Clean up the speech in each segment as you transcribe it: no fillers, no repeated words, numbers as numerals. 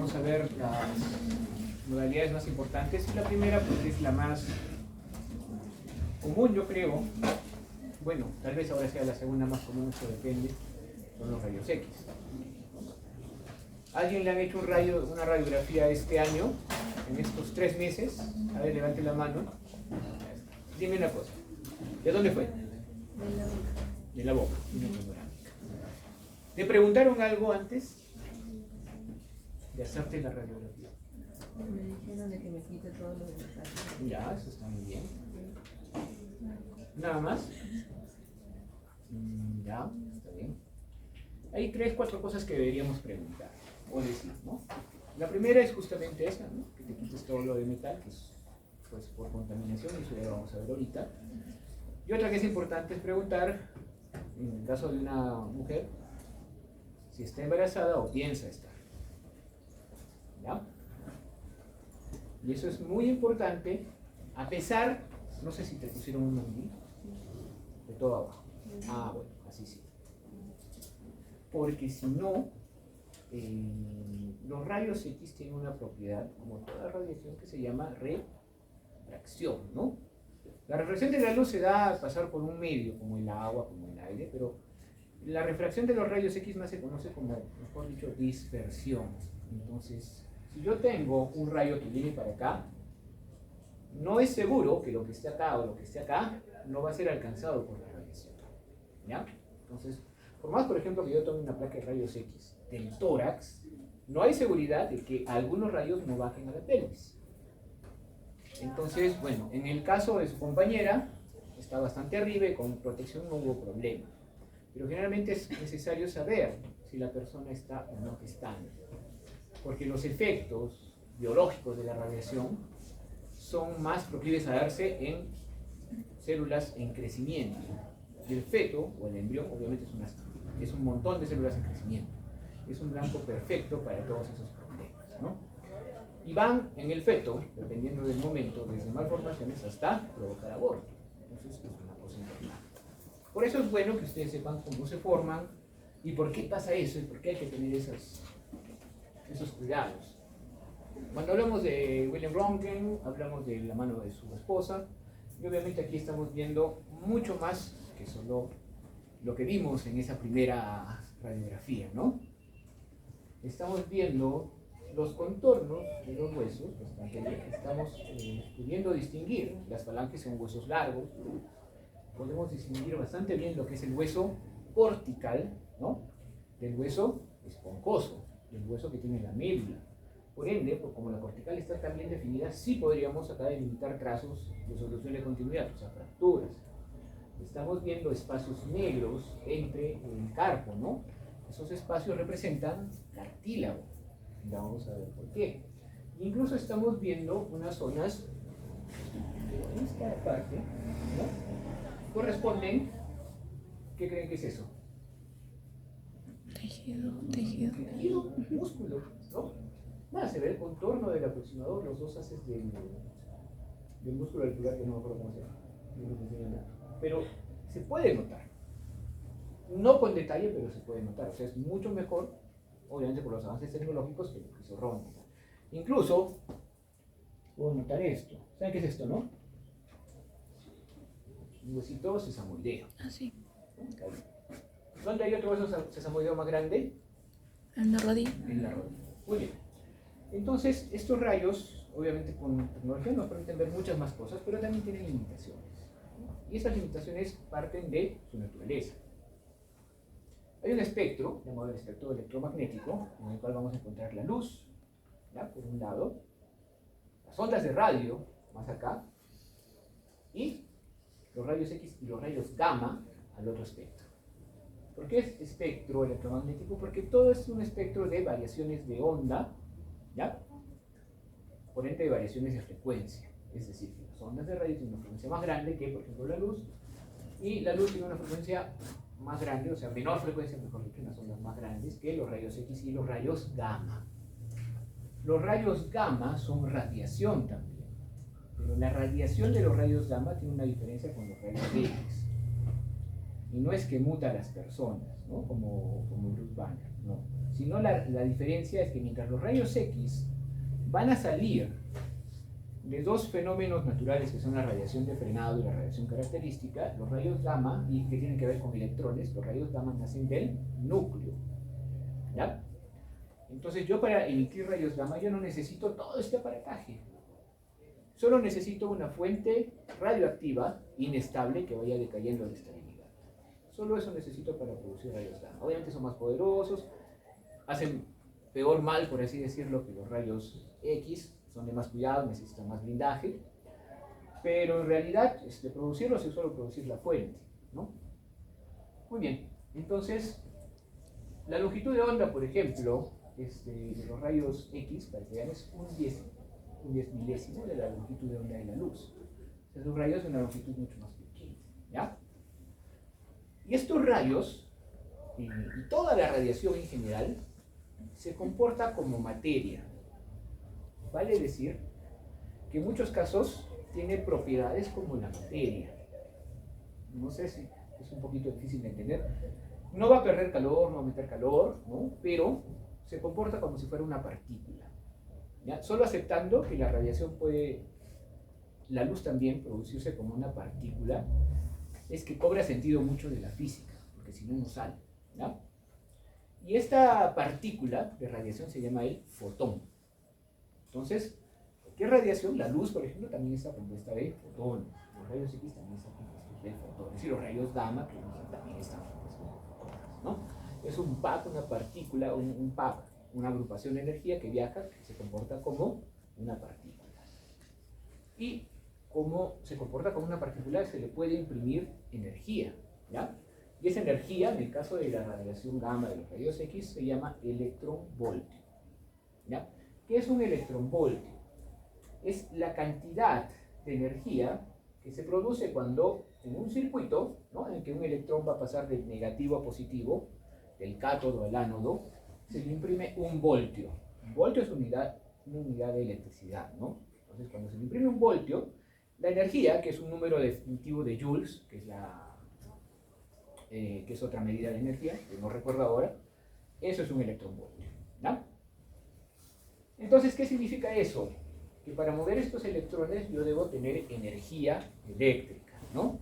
vamos a ver las modalidades más importantes. Y la primera, pues, es la más común, yo creo. Bueno, tal vez ahora sea la segunda más común, eso depende. Son los rayos X. ¿Alguien le han hecho una radiografía este año, en estos 3 meses? A ver, levante la mano. Dime una cosa. ¿De dónde fue? De la boca. Una panorámica. ¿Te preguntaron algo antes de hacerte la radiografía? Me dijeron de que me quite todo lo de la casa. Ya, eso está muy bien. ¿Nada más? Ya, está bien. Hay 3, 4 cosas que deberíamos preguntar o decir, ¿no? La primera es justamente esa, ¿no? Que te quites todo lo de metal, que es pues, por contaminación, y eso ya lo vamos a ver ahorita. Y otra que es importante es preguntar, en el caso de una mujer, si está embarazada o piensa estar. ¿Ya? Y eso es muy importante, a pesar, no sé si te pusieron un mandil, de todo abajo. Ah, bueno, así sí. Porque si no, los rayos X tienen una propiedad, como toda radiación, que se llama refracción, ¿no? La refracción de la luz se da al pasar por un medio, como el agua, como el aire, pero la refracción de los rayos X más se conoce como, mejor dicho, dispersión. Entonces, si yo tengo un rayo que viene para acá, no es seguro que lo que esté acá o lo que esté acá no va a ser alcanzado por la radiación. ¿Ya? Entonces, por más, por ejemplo, que yo tome una placa de rayos X del tórax, no hay seguridad de que algunos rayos no bajen a la pelvis. Entonces, bueno, en el caso de su compañera, está bastante arriba y con protección no hubo problema. Pero generalmente es necesario saber si la persona está o no gestando. Porque los efectos biológicos de la radiación son más proclives a darse en células en crecimiento. Y el feto, o el embrión, obviamente es un montón de células en crecimiento. Es un blanco perfecto para todos esos problemas, ¿no? Y van en el feto, dependiendo del momento, desde malformaciones hasta provocar aborto. Entonces es una cosa importante. Por eso es bueno que ustedes sepan cómo se forman y por qué pasa eso y por qué hay que tener esos cuidados. Cuando hablamos de William Röntgen, hablamos de la mano de su esposa, y obviamente aquí estamos viendo mucho más que solo lo que vimos en esa primera radiografía, ¿no? Estamos viendo los contornos de los huesos, bastante bien. Estamos pudiendo distinguir, las falanges son huesos largos, podemos distinguir bastante bien lo que es el hueso cortical, ¿no? Del hueso esponjoso, del hueso que tiene la médula. Por ende, como la cortical está tan bien definida, sí podríamos acá delimitar trazos de solución de continuidad, o sea, fracturas. Estamos viendo espacios negros entre el carpo, ¿no? Esos espacios representan cartílago. Ya vamos a ver por qué. Incluso estamos viendo unas zonas en esta parte, ¿no? Corresponden, ¿qué creen que es eso? Tejido. Tejido, músculo, ¿no? Nada, se ve el contorno del aproximador, los dos haces del músculo auricular, que no me acuerdo cómo se llama. Pero se puede notar. No con detalle, pero se puede notar. O sea, es mucho mejor, obviamente por los avances tecnológicos, que lo que hizo Röntgen. Incluso, puedo notar esto. ¿Saben qué es esto, no? Un huesito sesamoideo. Ah, sí. ¿Dónde hay otro hueso sesamoideo más grande? En la rodilla. En la rodilla. Muy bien. Entonces, estos rayos, obviamente con tecnología nos permiten ver muchas más cosas, pero también tienen limitaciones. Y esas limitaciones parten de su naturaleza. Hay un espectro, llamado el espectro electromagnético, en el cual vamos a encontrar la luz, ¿ya? Por un lado, las ondas de radio, más acá, y los rayos X y los rayos gamma al otro espectro. ¿Por qué es espectro electromagnético? Porque todo es un espectro de variaciones de onda, ¿ya? Por ende de variaciones de frecuencia. Es decir, que las ondas de radio tienen una frecuencia más grande que, por ejemplo, la luz, y la luz tiene una frecuencia más grande, o sea, menor frecuencia, mejor dicho, unas ondas más grandes que los rayos X y los rayos gamma. Los rayos gamma son radiación también, pero la radiación de los rayos gamma tiene una diferencia con los rayos X. Y no es que muta a las personas, ¿no? Como Bruce Banner, no. Sino la diferencia es que mientras los rayos X van a salir de dos fenómenos naturales que son la radiación de frenado y la radiación característica, los rayos gamma, y que tienen que ver con electrones, los rayos gamma nacen del núcleo, ¿ya? Entonces yo para emitir rayos gamma yo no necesito todo este aparataje, solo necesito una fuente radioactiva inestable que vaya decayendo de estabilidad. Solo eso necesito para producir rayos gamma. Obviamente son más poderosos, hacen peor mal, por así decirlo, que los rayos X, son de más cuidado, necesitan más blindaje, pero en realidad producirlos es solo producir la fuente, ¿no? Muy bien, entonces la longitud de onda, por ejemplo, de los rayos X, para que vean, es un 10 milésimo de la longitud de onda de la luz. Esos rayos de una longitud mucho más pequeña, ¿ya? Y estos rayos, y toda la radiación en general, se comporta como materia. Vale decir que en muchos casos tiene propiedades como la materia. No sé si es un poquito difícil de entender. No va a perder calor, no va a meter calor, ¿no? Pero se comporta como si fuera una partícula, ¿ya? Solo aceptando que la radiación la luz también producirse como una partícula, es que cobra sentido mucho de la física, porque si no, no sale, ¿ya? Y esta partícula de radiación se llama el fotón. Entonces, ¿qué radiación? La luz, por ejemplo, también está compuesta de fotones. Los rayos X también están compuestos de fotones. Y los rayos gamma, que también están compuestos de fotones, ¿no? Es un pack, una partícula, un pack, una agrupación de energía que viaja, que se comporta como una partícula. Y como se comporta como una partícula, se le puede imprimir energía, ¿ya? Y esa energía, en el caso de la radiación gamma de los rayos X, se llama electronvoltio, ¿ya? ¿Qué es un electronvoltio? Es la cantidad de energía que se produce cuando en un circuito, ¿no?, en que un electrón va a pasar de negativo a positivo, del cátodo al ánodo, se le imprime un voltio. Un voltio es una unidad de electricidad, ¿no? Entonces, cuando se le imprime un voltio, la energía, que es un número definitivo de joules, que es otra medida de energía, que no recuerdo ahora, eso es un electronvoltio, ¿no? Entonces, ¿qué significa eso? Que para mover estos electrones yo debo tener energía eléctrica, ¿no?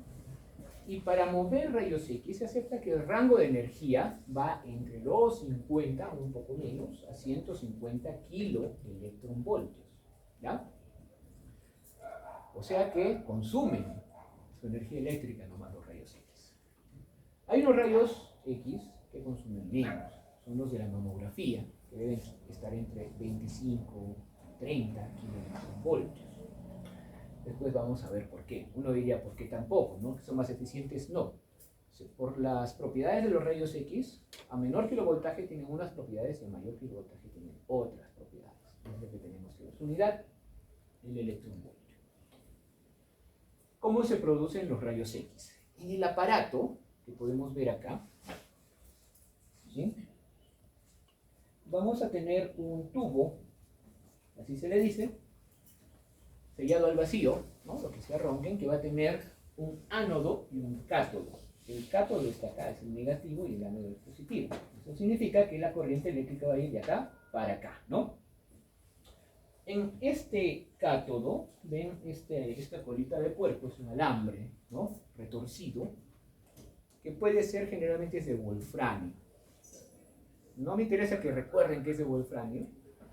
Y para mover rayos X se acepta que el rango de energía va entre los 50, un poco menos, a 150 kiloelectronvoltios, ¿ya? O sea que consumen su energía eléctrica nomás los rayos X. Hay unos rayos X que consumen menos, son los de la mamografía, que deben estar entre 25 y 30 kilovoltios. Después vamos a ver por qué. Uno diría, ¿por qué tampoco? ¿No? ¿Que son más eficientes? No. Por las propiedades de los rayos X, a menor kilovoltaje tienen unas propiedades y a mayor kilovoltaje tienen otras propiedades. Es lo que tenemos que ver. Su unidad, el electronvoltio. ¿Cómo se producen los rayos X? En el aparato que podemos ver acá, ¿sí?, vamos a tener un tubo, así se le dice, sellado al vacío, ¿no?, lo que sea Röntgen, que va a tener un ánodo y un cátodo. El cátodo está acá, es el negativo, y el ánodo es positivo. Eso significa que la corriente eléctrica va a ir de acá para acá, ¿no? En este cátodo, ven esta colita de puerco, es un alambre, ¿no?, retorcido, que puede ser, generalmente es de wolframio. No me interesa que recuerden que es de wolframio,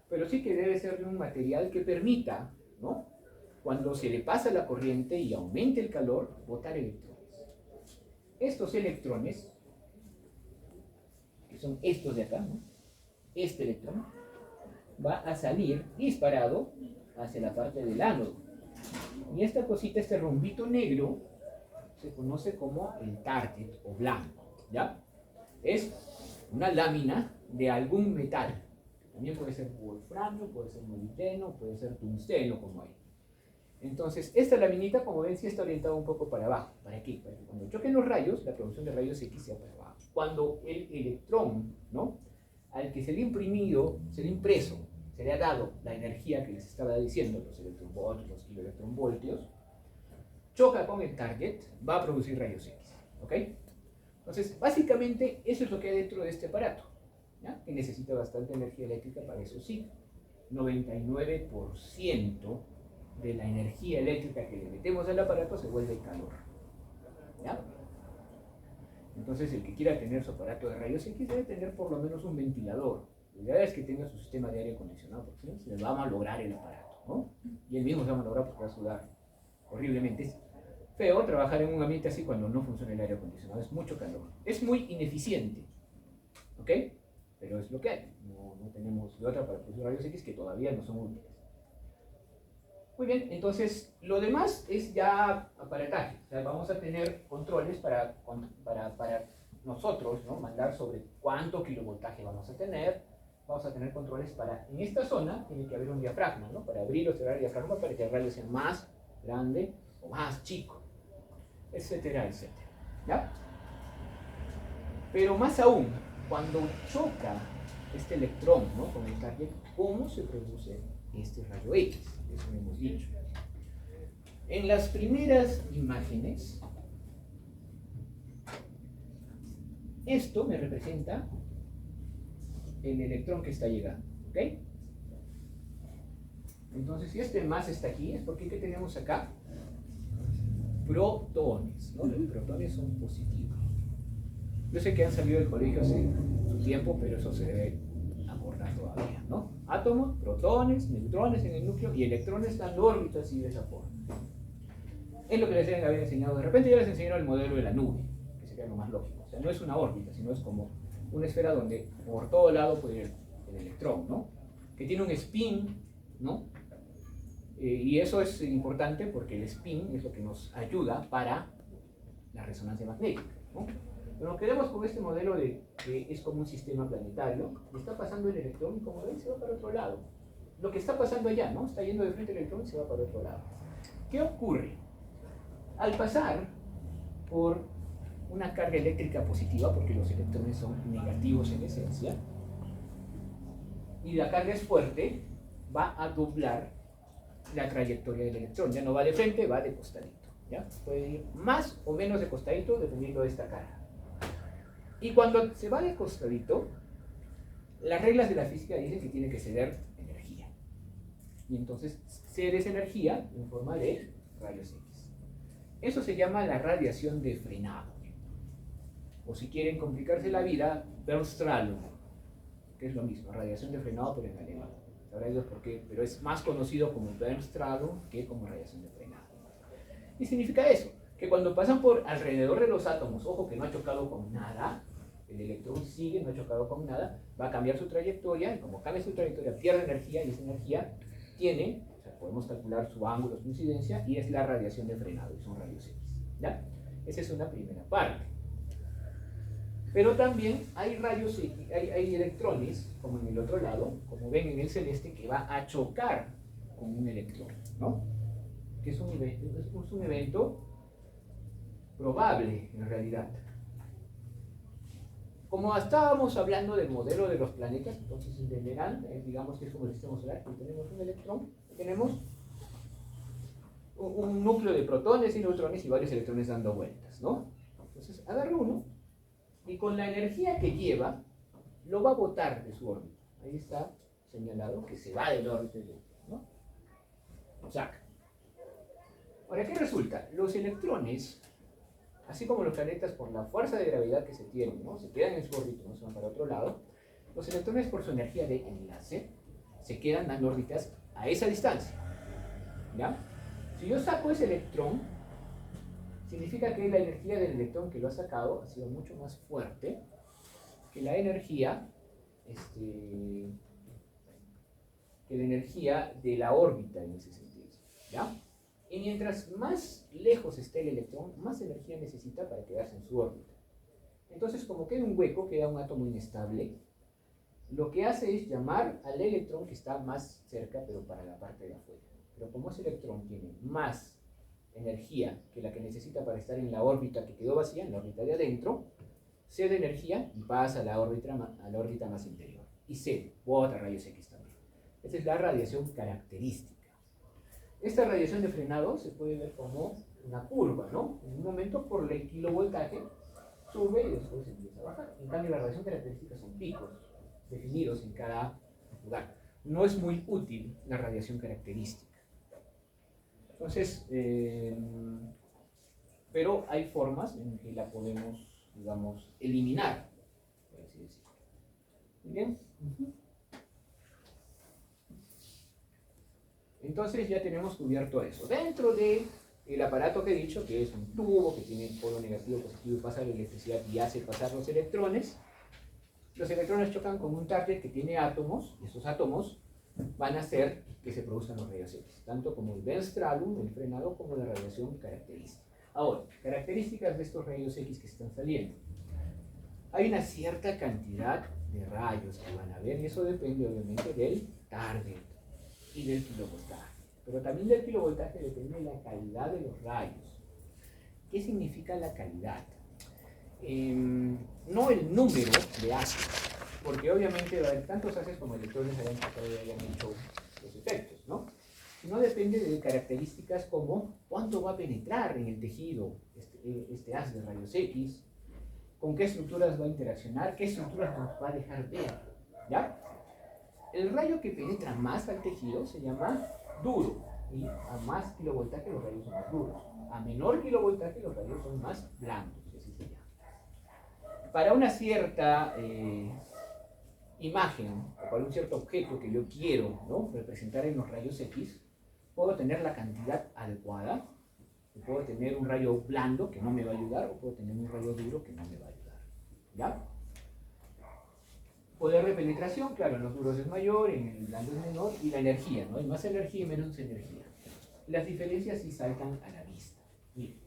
pero sí que debe ser de un material que permita, ¿no?, cuando se le pasa la corriente y aumente el calor, botar electrones. Estos electrones, que son estos de acá, ¿no?, este electrón va a salir disparado hacia la parte del ánodo. Y esta cosita, este rombito negro, se conoce como el target o blanco, ¿ya? Es una lámina de algún metal. También puede ser wolframio, puede ser molibdeno, puede ser tungsteno, como hay. Entonces, esta laminita, como ven, sí está orientada un poco para abajo. ¿Para qué? Para que cuando choquen los rayos, la producción de rayos X sea para abajo. Cuando el electrón, ¿no?, al que se le ha imprimido, se le ha impreso, se le ha dado la energía que les estaba diciendo, los electronvoltios, los kiloelectronvoltios, choca con el target, va a producir rayos X, ¿ok? Entonces, básicamente, eso es lo que hay dentro de este aparato, ¿ya? Que necesita bastante energía eléctrica para eso sí. 99% de la energía eléctrica que le metemos al aparato se vuelve calor, ¿ya? Entonces, el que quiera tener su aparato de rayos X debe tener por lo menos un ventilador. La idea es que tenga su sistema de aire acondicionado, porque si no, se le va a malograr el aparato, ¿no? Y él mismo se va a malograr porque va a sudar horriblemente. Es feo trabajar en un ambiente así cuando no funciona el aire acondicionado, es mucho calor. Es muy ineficiente, ¿ok? Pero es lo que hay. No tenemos de otra para producir rayos X que todavía no son útiles. Muy bien, entonces lo demás es ya aparataje. O sea, vamos a tener controles para nosotros, ¿no? Mandar sobre cuánto kilovoltaje vamos a tener. Vamos a tener controles para, en esta zona tiene que haber un diafragma, ¿no? Para abrir o cerrar el diafragma para que el radio sea más grande o más chico, etcétera, etcétera. ¿Ya? Pero más aún, cuando choca este electrón, ¿no? Con el target, ¿cómo se produce este rayo X? Eso lo hemos dicho. En las primeras imágenes, esto me representa el electrón que está llegando, ¿ok? Entonces, si este más está aquí, es porque ¿qué tenemos acá? Protones, ¿no? Los protones son positivos. Yo sé que han salido del colegio hace un tiempo, pero eso se debe abordar todavía, ¿no? Átomos, protones, neutrones en el núcleo y electrones dando órbitas y de esa forma. Es lo que les deben haber enseñado. De repente ya les enseñaron el modelo de la nube, que sería lo más lógico. O sea, no es una órbita, sino es como una esfera donde por todo lado puede ir el electrón, ¿no? Que tiene un spin, ¿no? Y eso es importante porque el spin es lo que nos ayuda para la resonancia magnética, ¿no? Pero nos quedamos con este modelo de que es como un sistema planetario, y está pasando el electrón y como ven se va para otro lado. Lo que está pasando allá, ¿no? Está yendo de frente el electrón y se va para otro lado. ¿Qué ocurre? Al pasar por una carga eléctrica positiva, porque los electrones son negativos en esencia, y la carga es fuerte, va a doblar la trayectoria del electrón. Ya no va de frente, va de costadito, ¿ya? Puede ir más o menos de costadito dependiendo de esta carga. Y cuando se va de costadito, las reglas de la física dicen que tiene que ceder energía. Y entonces cede esa energía en forma de rayos X. Eso se llama la radiación de frenado. O si quieren complicarse la vida, Bernstrahlung, que es lo mismo, radiación de frenado pero en alemán. Sabrá Dios por qué, pero es más conocido como Bernstrahlung que como radiación de frenado. Y significa eso, que cuando pasan por alrededor de los átomos, ojo que no ha chocado con nada, el electrón sigue, no ha chocado con nada, va a cambiar su trayectoria, y como cambia su trayectoria, pierde energía, y esa energía tiene, o sea, podemos calcular su ángulo de incidencia, y es la radiación de frenado, y son rayos X, ¿ya? Esa es una primera parte. Pero también hay rayos X, hay electrones, como en el otro lado, como ven en el celeste, que va a chocar con un electrón, ¿no? Que es un evento probable, en realidad. Como estábamos hablando del modelo de los planetas, entonces entenderán, digamos que es como el sistema solar, que tenemos un electrón, tenemos un núcleo de protones y neutrones y varios electrones dando vueltas, ¿no? Entonces agarra uno y con la energía que lleva, lo va a botar de su órbita. Ahí está señalado que se va del órbita del electrón, ¿no? Lo saca. Ahora, ¿qué resulta? Los electrones, así como los planetas por la fuerza de gravedad que se tienen, ¿no? Se quedan en su órbita, no se van para otro lado. Los electrones por su energía de enlace se quedan dando órbitas a esa distancia, ¿ya? Si yo saco ese electrón, significa que la energía del electrón que lo ha sacado ha sido mucho más fuerte que la energía, de la órbita en ese sentido, ¿ya? Y mientras más lejos esté el electrón, más energía necesita para quedarse en su órbita. Entonces, como queda un hueco, queda un átomo inestable, lo que hace es llamar al electrón que está más cerca, pero para la parte de afuera. Pero como ese electrón tiene más energía que la que necesita para estar en la órbita que quedó vacía, en la órbita de adentro, cede energía y pasa a la órbita más interior. Y cede, bota rayos X también. Esa es la radiación característica. Esta radiación de frenado se puede ver como una curva, ¿no? En un momento por el kilovoltaje sube y después empieza a bajar. En cambio, la radiación característica son picos definidos en cada lugar. No es muy útil la radiación característica. Entonces, pero hay formas en que la podemos, digamos, eliminar, por así decirlo. ¿Muy bien? Entonces ya tenemos cubierto eso. Dentro del aparato que he dicho, que es un tubo que tiene polo negativo, positivo y pasa la electricidad y hace pasar los electrones chocan con un target que tiene átomos, y esos átomos van a hacer que se produzcan los rayos X, tanto como el Bell-Stralum, el frenado, como la radiación característica. Ahora, características de estos rayos X que están saliendo. Hay una cierta cantidad de rayos que van a ver, y eso depende obviamente del target y del kilovoltaje. Pero también del kilovoltaje depende de la calidad de los rayos. ¿Qué significa la calidad? No el número de haces, porque obviamente va a haber tantos haces como electrones hayan pasado y hayan hecho los efectos, ¿no? Sino depende de características como cuánto va a penetrar en el tejido este haz de rayos X, con qué estructuras va a interaccionar, qué estructuras nos va a dejar ver, ¿ya? El rayo que penetra más al tejido se llama duro, y a más kilovoltaje los rayos son más duros. A menor kilovoltaje los rayos son más blandos, así se llama. Para una cierta imagen, o para un cierto objeto que yo quiero, ¿no?, representar en los rayos X, puedo tener la cantidad adecuada, o puedo tener un rayo blando que no me va a ayudar, o puedo tener un rayo duro que no me va a ayudar, ¿ya? Poder de penetración, claro, en los duros es mayor, en el blando es menor, y la energía, ¿no? Hay más energía y menos energía. Las diferencias sí saltan a la vista. Miren,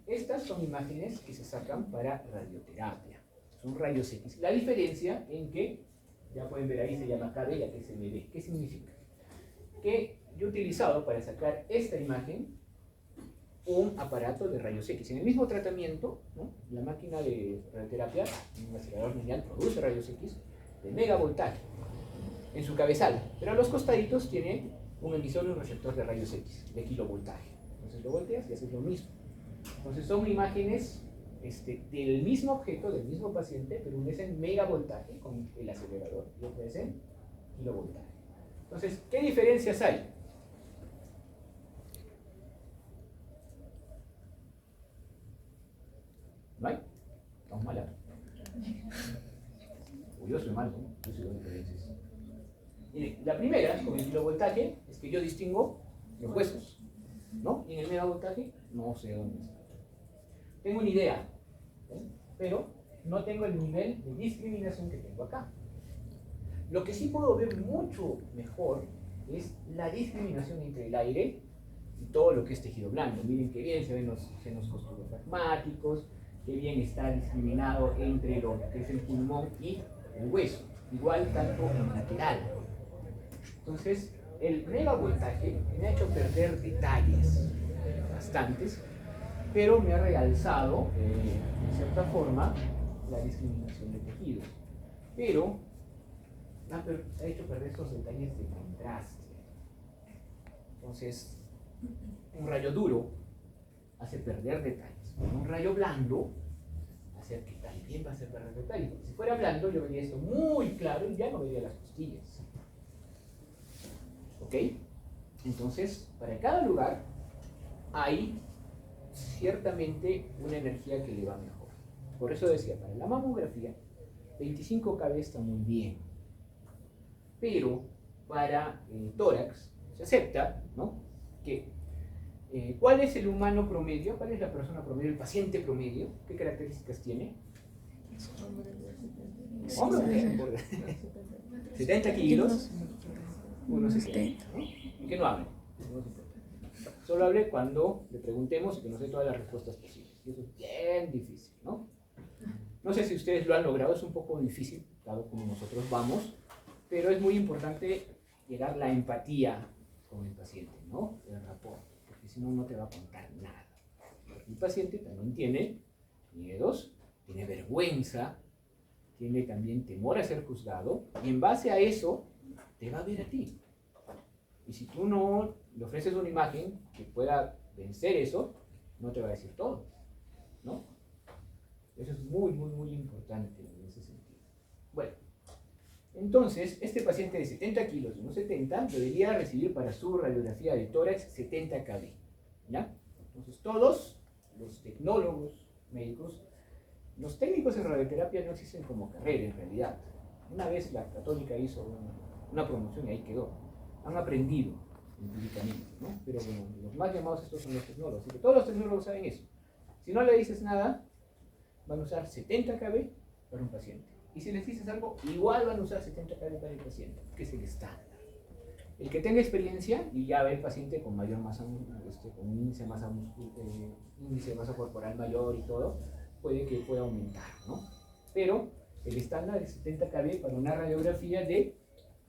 estas son imágenes que se sacan para radioterapia. Son rayos X. La diferencia en que, ya pueden ver ahí, se llama KB y aquí se MB. ¿Qué significa? Que yo he utilizado para sacar esta imagen un aparato de rayos X. En el mismo tratamiento, ¿no?, la máquina de radioterapia, un acelerador lineal, produce rayos X de megavoltaje en su cabezal, pero a los costaditos tiene un emisor y un receptor de rayos X de kilovoltaje. Entonces lo volteas y haces lo mismo. Entonces son imágenes del mismo objeto, del mismo paciente, pero una es en megavoltaje con el acelerador y otra es en kilovoltaje. Entonces, ¿qué diferencias hay? ¿No hay? Estamos mal. Yo soy malo, ¿no? Yo soy de diferencias. Mire, la primera, con el kilovoltaje, es que yo distingo los huesos, ¿no? Y en el megavoltaje no sé dónde está. Tengo una idea, ¿sí?, pero no tengo el nivel de discriminación que tengo acá. Lo que sí puedo ver mucho mejor es la discriminación entre el aire y todo lo que es tejido blando. Miren qué bien se ven los senos costurofragmáticos, qué bien está discriminado entre lo que es el pulmón y el hueso. Igual tanto en lateral. Entonces, el megavoltaje me ha hecho perder detalles bastantes, pero me ha realzado, de cierta forma, la discriminación de tejidos. Pero ha hecho perder estos detalles de contraste. Entonces, un rayo duro hace perder detalles. Un rayo blando hace que también va a hacer perder detalles. Porque si fuera blando, yo vería esto muy claro y ya no vería las costillas. ¿Ok? Entonces, para cada lugar hay ciertamente una energía que le va mejor. Por eso decía, para la mamografía, 25 kV está muy bien. Pero para tórax se acepta, ¿no?, que ¿cuál es el humano promedio? ¿Cuál es la persona promedio, el paciente promedio? ¿Qué características tiene? Hombre, 70 kilos, unos 60, ¿no? Y que no hable. Solo hable cuando le preguntemos y que nos dé todas las respuestas posibles. Y eso es bien difícil, ¿no? No sé si ustedes lo han logrado, es un poco difícil, dado como nosotros vamos, pero es muy importante llegar la empatía con el paciente, ¿no? El rapport, porque si no, no te va a contar nada. El paciente también tiene miedos, tiene vergüenza, tiene también temor a ser juzgado, y en base a eso, te va a ver a ti. Y si tú no le ofreces una imagen que pueda vencer eso, no te va a decir todo, ¿no? Eso es muy, muy, muy importante en ese sentido. Bueno, entonces, este paciente de 70 kilos, 1,70, debería recibir para su radiografía de tórax 70 kb. ¿Ya? Entonces, todos los tecnólogos médicos, los técnicos en radioterapia no existen como carrera en realidad. Una vez la Católica hizo una promoción y ahí quedó. Han aprendido empíricamente, ¿no? Pero bueno, los más llamados estos son los tecnólogos. Así que todos los tecnólogos saben eso. Si no le dices nada, van a usar 70 kb para un paciente. Y si les dices algo, igual van a usar 70 kb para el paciente, que es el estándar. El que tenga experiencia y ya ve el paciente con mayor masa, con índice de masa corporal mayor y todo, puede que pueda aumentar, ¿no? Pero el estándar es 70 kb para una radiografía de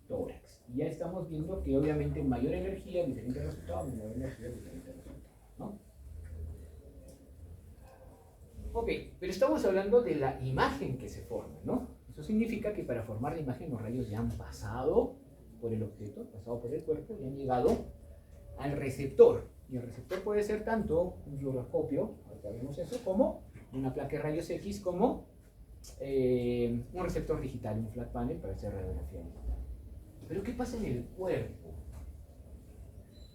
tórax. Y ya estamos viendo que obviamente mayor energía, diferente resultado, menor energía, diferente resultado, ¿no? Ok, pero estamos hablando de la imagen que se forma, ¿no? Eso significa que para formar la imagen los rayos ya han pasado por el objeto, pasado por el cuerpo y han llegado al receptor. Y el receptor puede ser tanto un fluoroscopio, ahorita vemos eso, como una placa de rayos X, como un receptor digital, un flat panel para hacer radiografía digital. Pero ¿qué pasa en el cuerpo?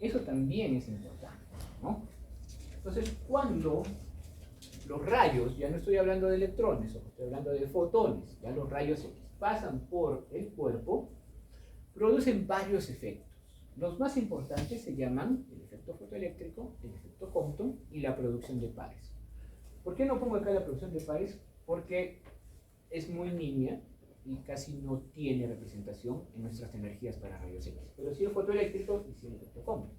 Eso también es importante, ¿no? Entonces, cuando los rayos, ya no estoy hablando de electrones, estoy hablando de fotones, ya los rayos X pasan por el cuerpo, producen varios efectos. Los más importantes se llaman el efecto fotoeléctrico, el efecto Compton y la producción de pares. ¿Por qué no pongo acá la producción de pares? Porque es muy nimia y casi no tiene representación en nuestras energías para rayos X. Pero sí el fotoeléctrico y sí el efecto Compton.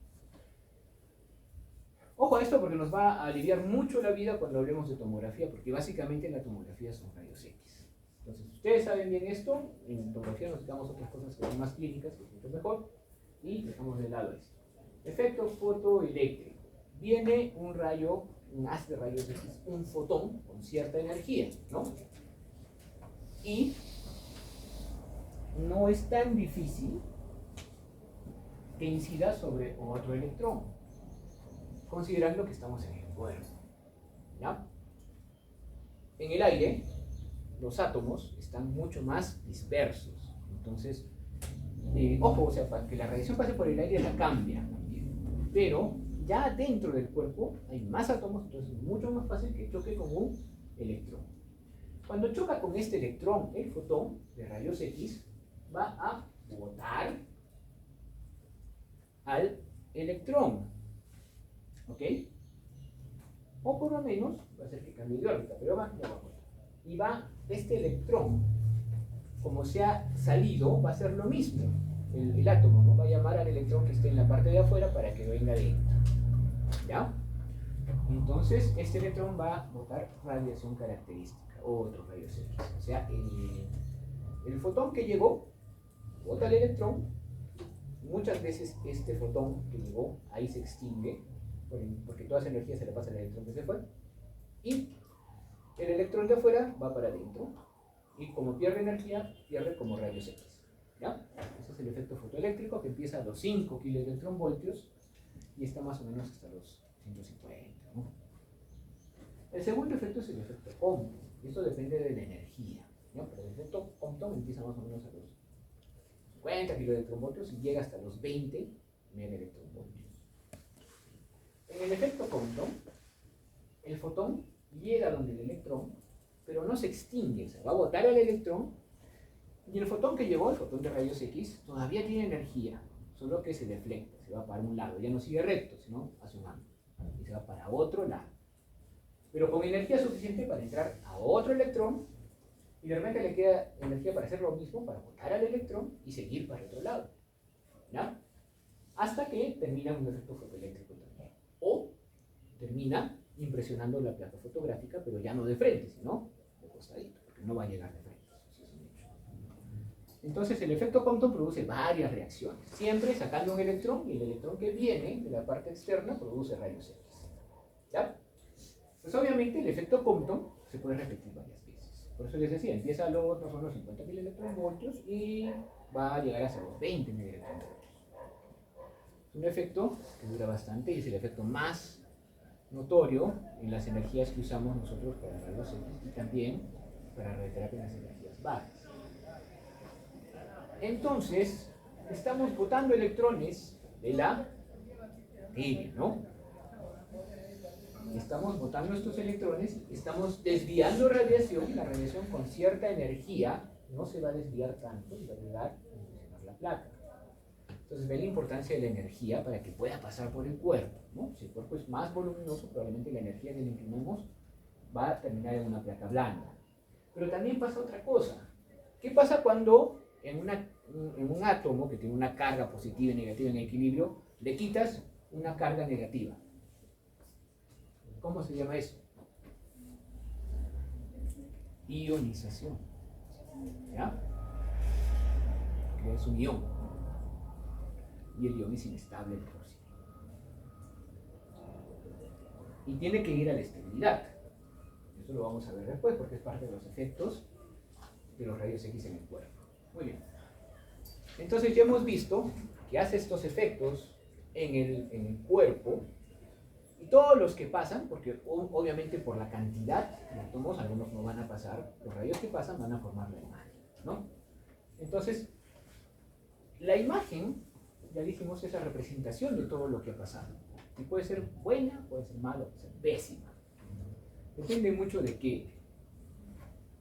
Ojo a esto porque nos va a aliviar mucho la vida cuando hablemos de tomografía, porque básicamente la tomografía son rayos X. Entonces, ustedes saben bien esto, en tomografía nos dedicamos a otras cosas que son más clínicas, que es mucho mejor, y dejamos de lado esto. Efecto fotoeléctrico. Viene un rayo, un haz de rayos X, un fotón con cierta energía, ¿no? Y no es tan difícil que incida sobre otro electrón, considerando que estamos en el cuerpo, ¿ya? En el aire, los átomos están mucho más dispersos. Entonces, ojo, o sea, para que la radiación pase por el aire la cambia también. Pero ya dentro del cuerpo hay más átomos, entonces es mucho más fácil que choque con un electrón. Cuando choca con este electrón, el fotón de rayos X va a botar al electrón, ¿ok? O por lo menos va a hacer que cambie de órbita, pero va a botar. Y va este electrón, como se ha salido, va a hacer lo mismo. El átomo, ¿no? Va a llamar al electrón que esté en la parte de afuera para que venga dentro, ¿ya? Entonces, este electrón va a botar radiación característica, otros rayos X. O sea, el fotón que llegó, bota el electrón. Muchas veces este fotón que llegó ahí se extingue, porque toda esa energía se le pasa al electrón que se fue. Y el electrón de afuera va para adentro. Y como pierde energía, pierde como rayos X. ¿Ya? Ese es el efecto fotoeléctrico que empieza a los 5 kiloelectronvoltios y está más o menos hasta los 150. ¿No? El segundo efecto es el efecto Compton. Y esto depende de la energía. ¿No? Pero el efecto Compton empieza más o menos a los 50 kiloelectronvoltios y llega hasta los 20 megaelectronvoltios. En el efecto Compton, el fotón llega donde el electrón, pero no se extingue, o sea, va a botar al electrón, y el fotón que llegó, el fotón de rayos X, todavía tiene energía, solo que se deflecta, se va para un lado, ya no sigue recto, sino hacia un ángulo, y se va para otro lado. Pero con energía suficiente para entrar a otro electrón, y de repente le queda energía para hacer lo mismo, para botar al electrón y seguir para el otro lado. ¿Ya? Hasta que termina un efecto fotoeléctrico también. O termina impresionando la placa fotográfica, pero ya no de frente, sino de costadito, porque no va a llegar de frente. Eso es un hecho. Entonces el efecto Compton produce varias reacciones, siempre sacando un electrón, y el electrón que viene de la parte externa produce rayos X. ¿Ya? Pues obviamente el efecto Compton se puede repetir varias veces. Por eso les decía, empieza a los más o menos 50 kiloelectronvoltios y va a llegar hasta los 20 megaelectronvoltios. Es un efecto que dura bastante y es el efecto más notorio en las energías que usamos nosotros para rayos X y también para radioterapia en las energías bajas. Entonces, estamos botando electrones de la materia, ¿no? Estamos botando estos electrones, estamos desviando radiación, la radiación con cierta energía no se va a desviar tanto y va a ayudar a impulsionar la placa. Entonces ven la importancia de la energía para que pueda pasar por el cuerpo, ¿no? Si el cuerpo es más voluminoso, probablemente la energía que le imprimimos va a terminar en una placa blanda. Pero también pasa otra cosa. ¿Qué pasa cuando en un átomo que tiene una carga positiva y negativa en equilibrio, le quitas una carga negativa? ¿Cómo se llama eso? Ionización. ¿Ya? Es un ion. Y el ion es inestable de por sí. Y tiene que ir a la estabilidad. Eso lo vamos a ver después porque es parte de los efectos de los rayos X en el cuerpo. Muy bien. Entonces ya hemos visto que hace estos efectos en el cuerpo. Y todos los que pasan, porque obviamente por la cantidad de átomos, algunos no van a pasar, los rayos que pasan van a formar la imagen, ¿no? Entonces, la imagen, ya dijimos, es la representación de todo lo que ha pasado. Y puede ser buena, puede ser mala, puede ser pésima. Depende mucho de qué.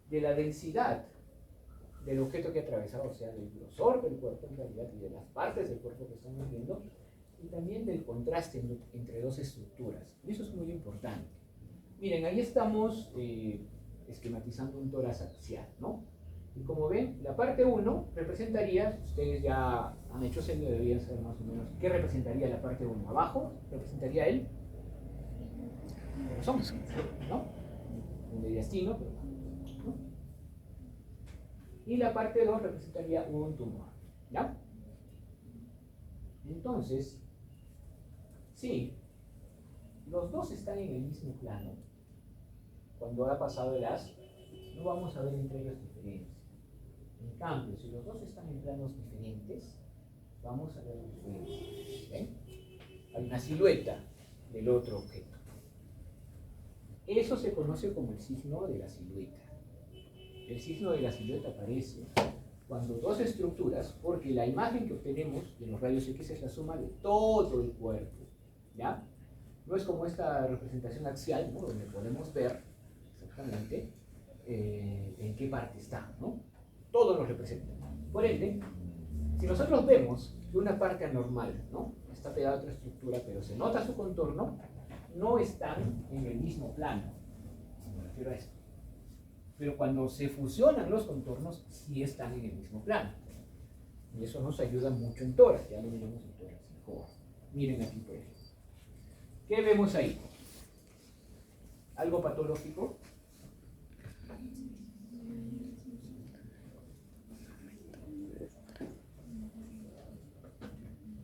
De la densidad del objeto que ha atravesado, o sea, del grosor del cuerpo en realidad y de las partes del cuerpo que estamos viendo, y también del contraste entre dos estructuras. Y eso es muy importante. Miren, ahí estamos esquematizando un tórax axial, ¿no? Y como ven, la parte 1 representaría, ustedes ya han hecho serio, deberían saber más o menos qué representaría la parte 1. Abajo representaría el corazón, ¿no? Un mediastino, pero ¿no? Y la parte 2 representaría un tumor, ¿ya? Entonces, sí, los dos están en el mismo plano. Cuando ha pasado el haz, no vamos a ver entre ellos diferencia. En cambio, si los dos están en planos diferentes, vamos a ver diferencia. ¿Ven? Hay una silueta del otro objeto. Eso se conoce como el signo de la silueta. El signo de la silueta aparece cuando dos estructuras, porque la imagen que obtenemos de los rayos X es la suma de todo el cuerpo, ¿ya? No es como esta representación axial, ¿no? Donde podemos ver exactamente en qué parte está, ¿no? Todo lo representa. Por ende, si nosotros vemos que una parte anormal, ¿no? Está pegada a otra estructura, pero se nota su contorno, no están en el mismo plano. Me refiero a esto. Pero cuando se fusionan los contornos, sí están en el mismo plano. Y eso nos ayuda mucho en tórax, ya lo veremos en tórax mejor. Miren aquí, por ejemplo. ¿Qué vemos ahí? ¿Algo patológico?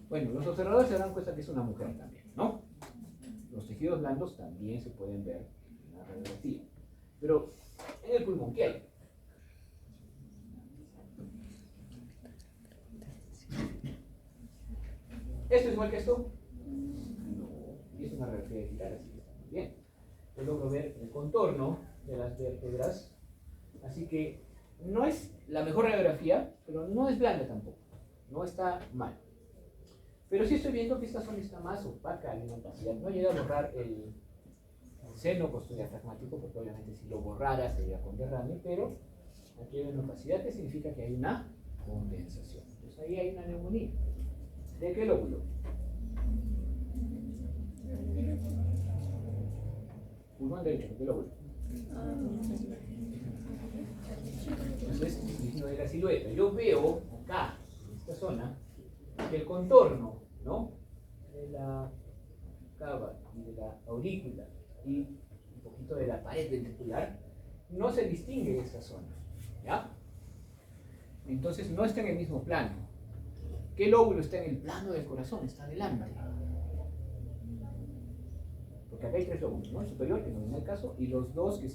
Bueno, los observadores se dan cuenta que es una mujer también, ¿no? Los tejidos blandos también se pueden ver en la radiografía. Pero en el pulmón, ¿qué hay? ¿Esto es igual que esto? No. Y es una radiografía digital, así que está muy bien. Yo logro ver el contorno de las vértebras, así que no es la mejor radiografía, pero no es blanda tampoco. No está mal. Pero sí estoy viendo que esta zona está más opaca, hay una opacidad. No llega a borrar el seno postdiafragmático, porque obviamente si lo borrara sería con derrame, pero aquí hay una opacidad que significa que hay una condensación. Entonces ahí hay una neumonía. ¿De qué lóbulo? Pulmón derecho, ¿de qué lóbulo? Entonces, el signo de la silueta. Yo veo acá, en esta zona, que el contorno, ¿no? De la cava y de la aurícula y un poquito de la pared ventricular no se distingue de esta zona, ¿ya? Entonces no está en el mismo plano. ¿Qué lóbulo está en el plano del corazón? Está adelante. Porque acá hay tres lóbulos, ¿no? El superior, que no viene al caso, y los dos que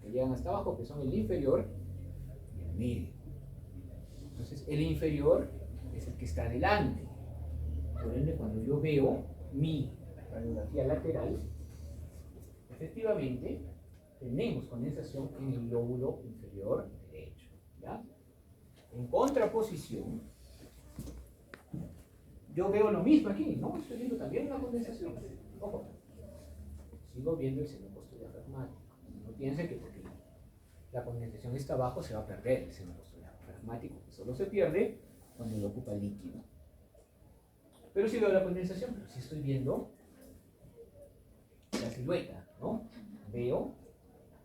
llegan hasta abajo, que son el inferior y el medio. Entonces el inferior es el que está adelante. Por ende, cuando yo veo mi radiografía lateral, efectivamente, tenemos condensación en el lóbulo inferior derecho. ¿Ya? En contraposición, yo veo lo mismo aquí, ¿no? Estoy viendo también una condensación. Ojo, sigo viendo el seno posturdiafragmático. No piensen que porque la condensación está abajo se va a perder el seno posturdiafragmático, que solo se pierde cuando lo ocupa el líquido. Pero si veo la condensación, pero si estoy viendo la silueta, ¿no? Veo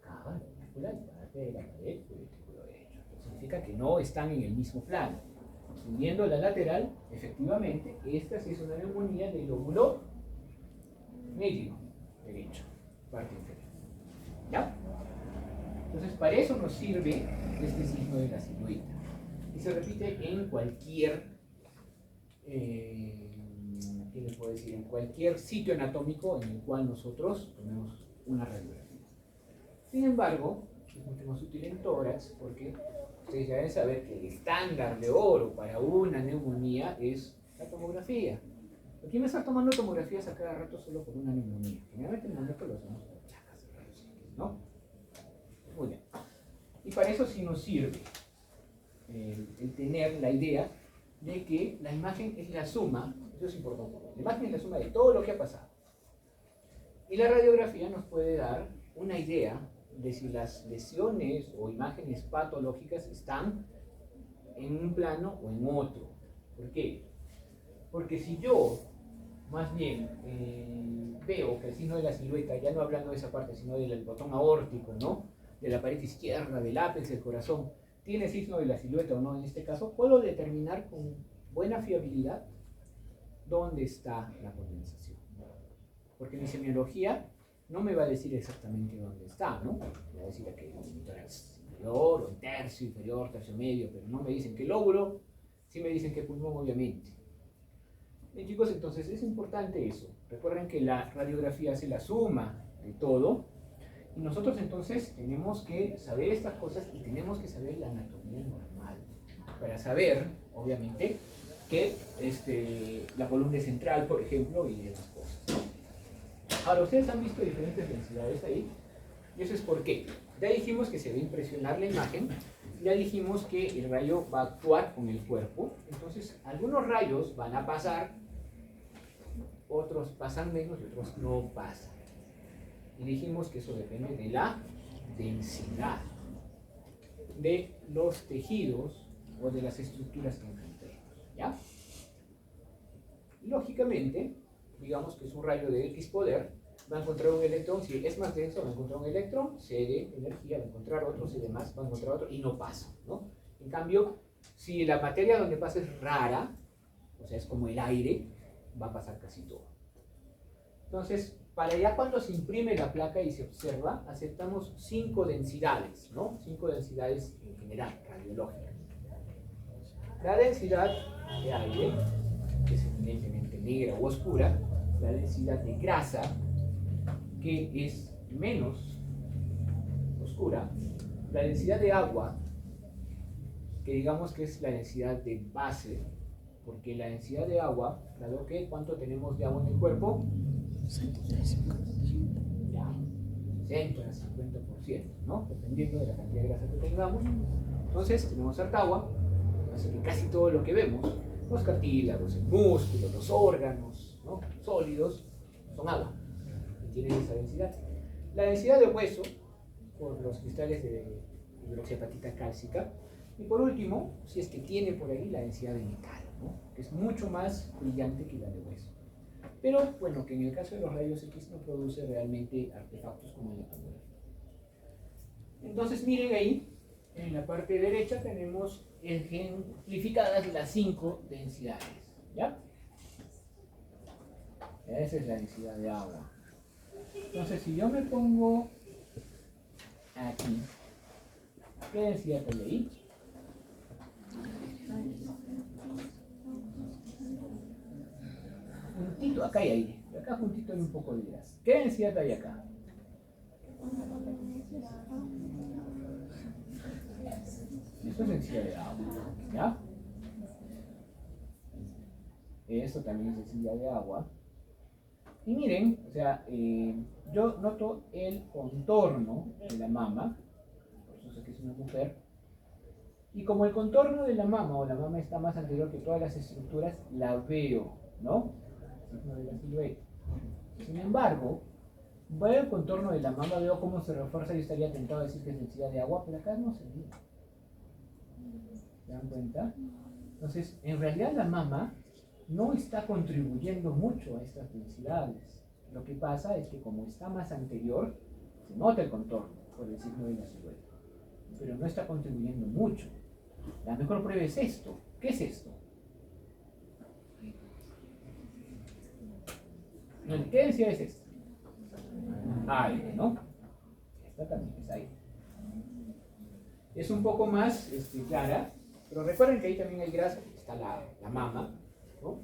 acá la película y parte de la pared del ventrículo derecho. Significa que no están en el mismo plano. Viendo la lateral, efectivamente, esta sí es una neumonía del lóbulo medio derecho, parte inferior. ¿Ya? Entonces, para eso nos sirve este signo de la silueta. Y se repite en cualquier, ¿qué les puedo decir? En cualquier sitio anatómico en el cual nosotros tomemos una radiografía. Sin embargo, es mucho más útil en tórax porque ustedes ya deben saber que el estándar de oro para una neumonía es la tomografía. Aquí me están tomando tomografías a cada rato solo por una neumonía. Generalmente en el momento lo hacemos por placas de rayos X, ¿no? Muy bien. Y para eso sí nos sirve el tener la idea de que la imagen es la suma, eso es importante, la imagen es la suma de todo lo que ha pasado. Y la radiografía nos puede dar una idea de si las lesiones o imágenes patológicas están en un plano o en otro. ¿Por qué? Porque si yo más bien veo que el signo de la silueta, ya no hablando de esa parte, sino del botón aórtico, ¿no? De la pared izquierda, del ápice del corazón, tiene signo de la silueta o no en este caso, puedo determinar con buena fiabilidad dónde está la condensación. Porque mi semiología no me va a decir exactamente dónde está, ¿no? Me va a decir que el tórax inferior, o el tercio inferior, tercio medio, pero no me dicen qué lóbulo, sí me dicen qué pulmón, obviamente. Bien, chicos, entonces es importante eso. Recuerden que la radiografía hace la suma de todo, y nosotros entonces tenemos que saber estas cosas y tenemos que saber la anatomía normal, para saber, obviamente, que la columna central, por ejemplo, y demás cosas. Ahora, ustedes han visto diferentes densidades ahí, y eso es por qué. Ya dijimos que se va a impresionar la imagen, ya dijimos que el rayo va a actuar con el cuerpo, entonces algunos rayos van a pasar, otros pasan menos y otros no pasan. Y dijimos que eso depende de la densidad de los tejidos o de las estructuras que encontremos, ¿ya? Lógicamente, digamos que es un rayo de X poder, va a encontrar un electrón, si es más denso va a encontrar un electrón, cede energía, va a encontrar otro, cede más, va a encontrar otro y no pasa, ¿no? En cambio, si la materia donde pasa es rara, o sea, es como el aire, va a pasar casi todo. Entonces, para ya cuando se imprime la placa y se observa, aceptamos 5 densidades, ¿no? 5 densidades en general, radiológicas. La densidad de aire, que es evidentemente negra o oscura, la densidad de grasa, que es menos oscura, la densidad de agua, que digamos que es la densidad de base, porque la densidad de agua, dado que ¿cuánto tenemos de agua en el cuerpo? Ya, 60 al 50%, ¿no? Dependiendo de la cantidad de grasa que tengamos. Entonces, tenemos harta agua, así que casi todo lo que vemos, los cartílagos, el músculo, los órganos, ¿no? Sólidos, son agua y tienen esa densidad. La densidad de hueso, por los cristales de hidroxiapatita cálcica, y por último, si es que tiene por ahí la densidad de metal, ¿no? Que es mucho más brillante que la de hueso. Pero bueno, que en el caso de los rayos X no produce realmente artefactos como la tomografía. Entonces miren ahí, en la parte derecha tenemos ejemplificadas las 5 densidades, ¿ya? Esa es la densidad de agua. Entonces si yo me pongo aquí, ¿qué densidad hay ahí? Juntito, acá hay aire, y acá juntito hay un poco de grasa. ¿Qué densidad hay acá? Esto es densidad de agua, ¿ya? Esto también es densidad de agua. Y miren, o sea, yo noto el contorno de la mama, por eso sé que es una mujer, y como el contorno de la mama o la mama está más anterior que todas las estructuras, la veo, ¿no? Signo de la silueta. Sin embargo, veo el contorno de la mama, veo cómo se refuerza, yo estaría tentado a decir que es densidad de agua, pero acá no se ve. ¿Se dan cuenta? Entonces, en realidad la mama no está contribuyendo mucho a estas densidades. Lo que pasa es que como está más anterior, se nota el contorno por el signo de la silueta, pero no está contribuyendo mucho. La mejor prueba es esto. ¿Qué es esto? ¿Qué densidad es esta? Aire, ¿no? Esta también es aire. Es un poco más clara, pero recuerden que ahí también hay grasa, está la mama, ¿no?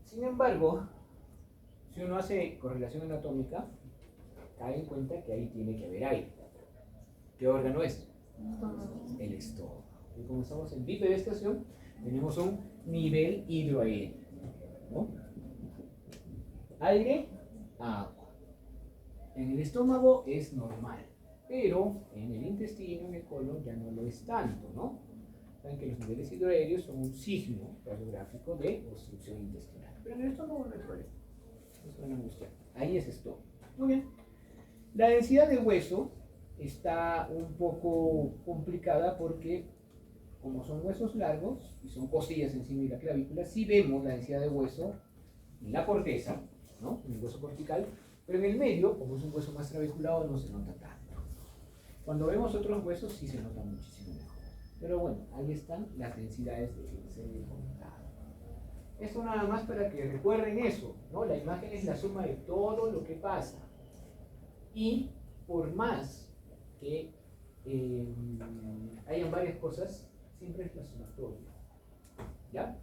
Sin embargo, si uno hace correlación anatómica, cae en cuenta que ahí tiene que haber aire. ¿Qué órgano es? El estómago. Y como estamos en bipedestación, tenemos un nivel hidroaéreo, ¿no? Aire, agua. En el estómago es normal, pero en el intestino, en el colon, ya no lo es tanto, ¿no? Saben que los niveles hidroaéreos son un signo radiográfico de obstrucción intestinal. Pero en el estómago no hay problema. No se van a angustiar. Ahí es estómago. Muy bien. La densidad de hueso está un poco complicada porque, como son huesos largos y son costillas encima de la clavícula, sí vemos la densidad de hueso en la corteza, ¿no? En el hueso cortical, pero en el medio, como es un hueso más trabeculado, no se nota tanto. Cuando vemos otros huesos, sí se nota muchísimo mejor. Pero bueno, ahí están las densidades de que se he comentado. Esto nada más para que recuerden eso, ¿no? La imagen es la suma de todo lo que pasa. Y por más que hayan varias cosas, siempre es la sumatoria. ¿Ya?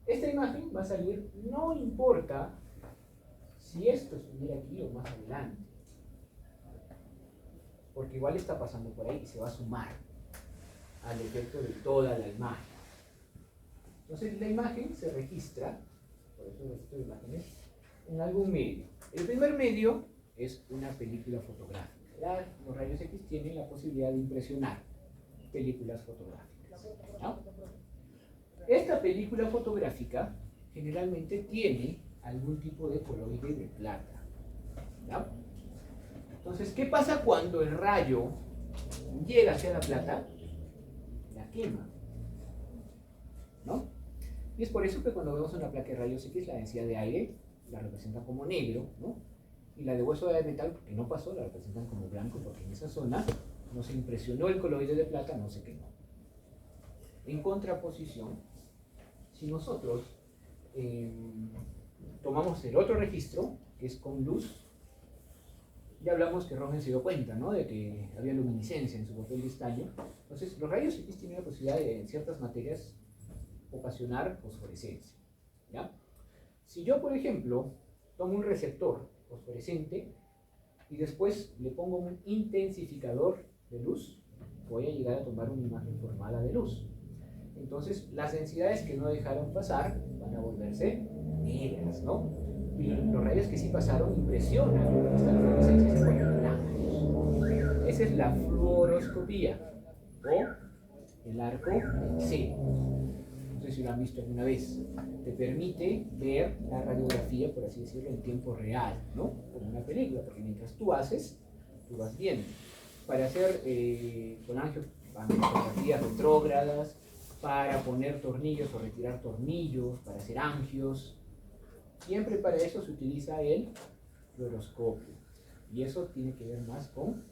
Esta imagen va a salir, no importa si esto estuviera aquí o más adelante, porque igual está pasando por ahí y se va a sumar al efecto de toda la imagen. Entonces la imagen se registra, por eso registro de imágenes, en algún medio. El primer medio es una película fotográfica. Los rayos X tienen la posibilidad de impresionar películas fotográficas, ¿no? Esta película fotográfica generalmente tiene algún tipo de coloide de plata, ¿no? Entonces, ¿qué pasa cuando el rayo llega hacia la plata? La quema, ¿no? Y es por eso que cuando vemos una placa de rayos X, la densidad de aire la representan como negro, ¿no? Y la de hueso de metal, porque no pasó, la representan como blanco, porque en esa zona no se impresionó el coloide de plata, no se quemó. En contraposición, si nosotros tomamos el otro registro, que es con luz, ya hablamos que Röntgen se dio cuenta, ¿no?, de que había luminiscencia en su papel de estaño. Entonces, los rayos X tienen la posibilidad de, en ciertas materias, ocasionar fosforescencia, ¿ya? Si yo, por ejemplo, tomo un receptor fosforescente y después le pongo un intensificador de luz, voy a llegar a tomar una imagen formada de luz. Entonces, las densidades que no dejaron pasar van a volverse negras, ¿no? Y los rayos que sí pasaron impresionan esta fluorescencia y se ponen blancos. Esa es la fluoroscopía o el arco C. No sé si lo han visto alguna vez. Te permite ver la radiografía, por así decirlo, en tiempo real, ¿no? Como una película, porque mientras tú haces, tú vas viendo. Para hacer con angiografías retrógradas, para poner tornillos o retirar tornillos, para hacer angios, siempre para eso se utiliza el fluoroscopio. Y eso tiene que ver más con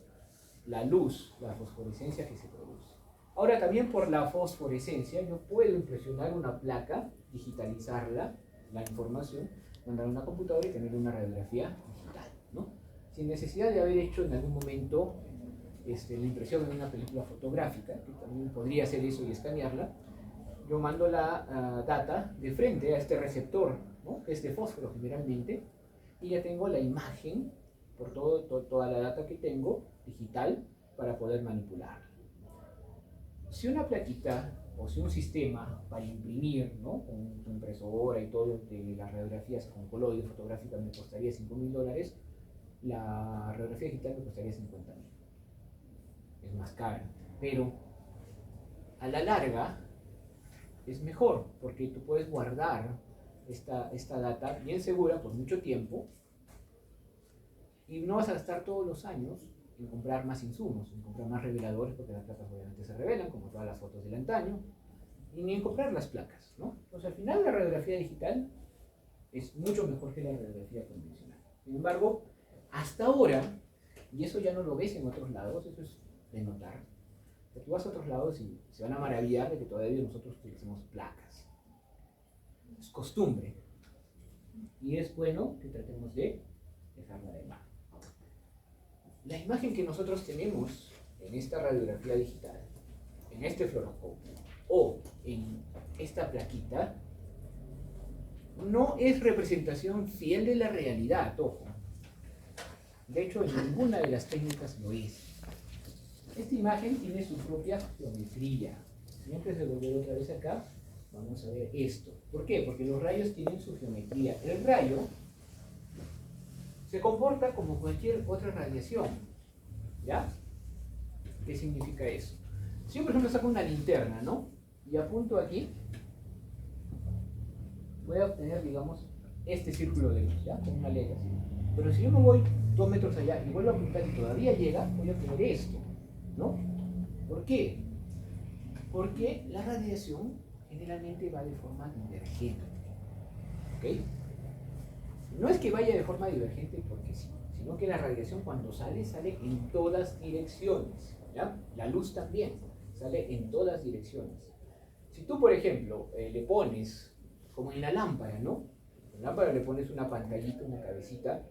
la luz, la fosforescencia que se produce. Ahora también por la fosforescencia yo puedo impresionar una placa, digitalizarla, la información, mandar a una computadora y tener una radiografía digital, ¿no? Sin necesidad de haber hecho en algún momento la impresión de una película fotográfica, que también podría hacer eso y escanearla. Yo mando la data de frente a este receptor, ¿no?, que es de fósforo generalmente, y ya tengo la imagen por toda la data que tengo digital para poder manipularla. Si una plaquita o si un sistema para imprimir, ¿no? Con tu impresora y todo de las radiografías con coloide fotográfica me costaría $5.000, la radiografía digital me costaría 50.000. Es más cara, pero a la larga es mejor porque tú puedes guardar esta data bien segura por mucho tiempo y no vas a gastar todos los años en comprar más insumos, en comprar más reveladores, porque las placas obviamente se revelan, como todas las fotos del antaño, y ni en comprar las placas, ¿no? Entonces al final la radiografía digital es mucho mejor que la radiografía convencional. Sin embargo, hasta ahora, y eso ya no lo ves en otros lados, eso es de notar, que tú vas a otros lados y se van a maravillar de que todavía nosotros utilicemos placas. Es costumbre, y es bueno que tratemos de dejarla de lado. La imagen que nosotros tenemos en esta radiografía digital, en este fluoroscopio o en esta plaquita, no es representación fiel de la realidad, ojo. De hecho, en ninguna de las técnicas lo es. Esta imagen tiene su propia geometría. Si antes de volver otra vez acá, vamos a ver esto. ¿Por qué? Porque los rayos tienen su geometría. El rayo se comporta como cualquier otra radiación. ¿Ya? ¿Qué significa eso? Si yo, por ejemplo, saco una linterna, ¿no? Y apunto aquí, voy a obtener, digamos, este círculo de luz, ¿ya? Con una letra así. Pero si yo me voy 2 metros allá y vuelvo a apuntar y todavía llega, voy a obtener esto, ¿no? ¿Por qué? Porque la radiación generalmente va de forma divergente, ¿ok? No es que vaya de forma divergente porque sí, sino que la radiación cuando sale, sale en todas direcciones, ¿ya? La luz también sale en todas direcciones. Si tú, por ejemplo, le pones, como en la lámpara, ¿no? En la lámpara le pones una pantallita, una cabecita,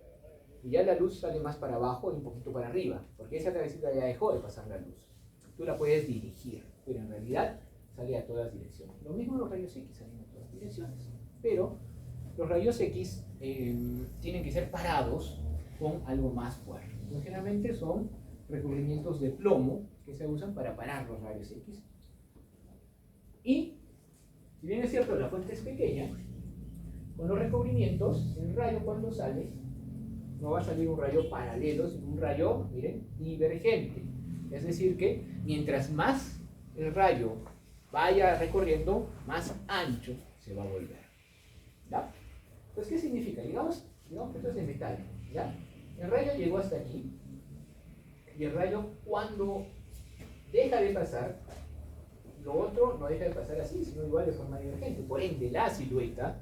y ya la luz sale más para abajo y un poquito para arriba, porque esa cabecita ya dejó de pasar la luz. Tú la puedes dirigir, pero en realidad sale a todas direcciones. Lo mismo los rayos X salen a todas direcciones, pero los rayos X tienen que ser parados con algo más fuerte. Entonces, generalmente son recubrimientos de plomo que se usan para parar los rayos X. Y, si bien es cierto, la fuente es pequeña, con los recubrimientos, el rayo cuando sale, no va a salir un rayo paralelo, sino un rayo, miren, divergente. Es decir que, mientras más el rayo vaya recorriendo, más ancho se va a volver. ¿Ya? Entonces, ¿qué significa? Digamos que esto es de metal, ¿ya? El rayo llegó hasta aquí, y el rayo cuando deja de pasar, lo otro no deja de pasar así, sino igual de forma divergente. Por ende, la silueta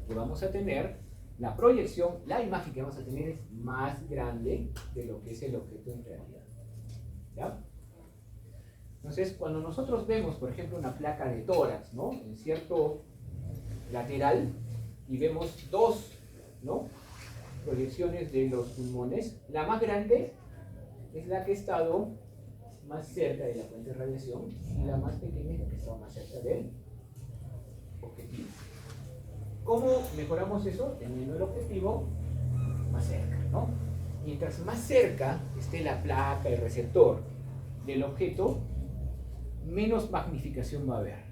que vamos a tener, la proyección, la imagen que vamos a tener es más grande de lo que es el objeto en realidad. ¿Ya? Entonces, cuando nosotros vemos, por ejemplo, una placa de tórax, ¿no? En cierto lateral, y vemos dos, ¿no? Proyecciones de los pulmones, la más grande es la que ha estado más cerca de la fuente de radiación y la más pequeña es la que ha estado más cerca del objetivo. ¿Cómo mejoramos eso? Teniendo el objetivo más cerca, ¿no? Mientras más cerca esté la placa, el receptor del objeto, menos magnificación va a haber.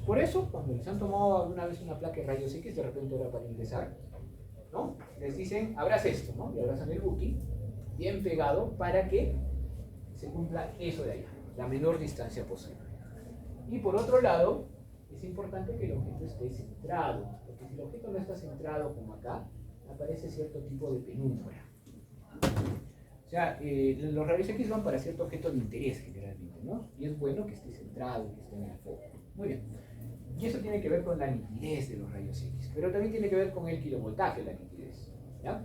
Por eso, cuando les han tomado alguna vez una placa de rayos X, de repente ahora para ingresar, ¿no? Les dicen, abraza esto, ¿no? Y abrazan el Buki, bien pegado, para que se cumpla eso de allá, la menor distancia posible. Y por otro lado, es importante que el objeto esté centrado, porque si el objeto no está centrado como acá, aparece cierto tipo de penumbra. O sea, los rayos X van para cierto objeto de interés generalmente, ¿no? Y es bueno que esté centrado, que esté en el foco. Muy bien. Y eso tiene que ver con la nitidez de los rayos X, pero también tiene que ver con el kilovoltaje de la nitidez, ¿ya?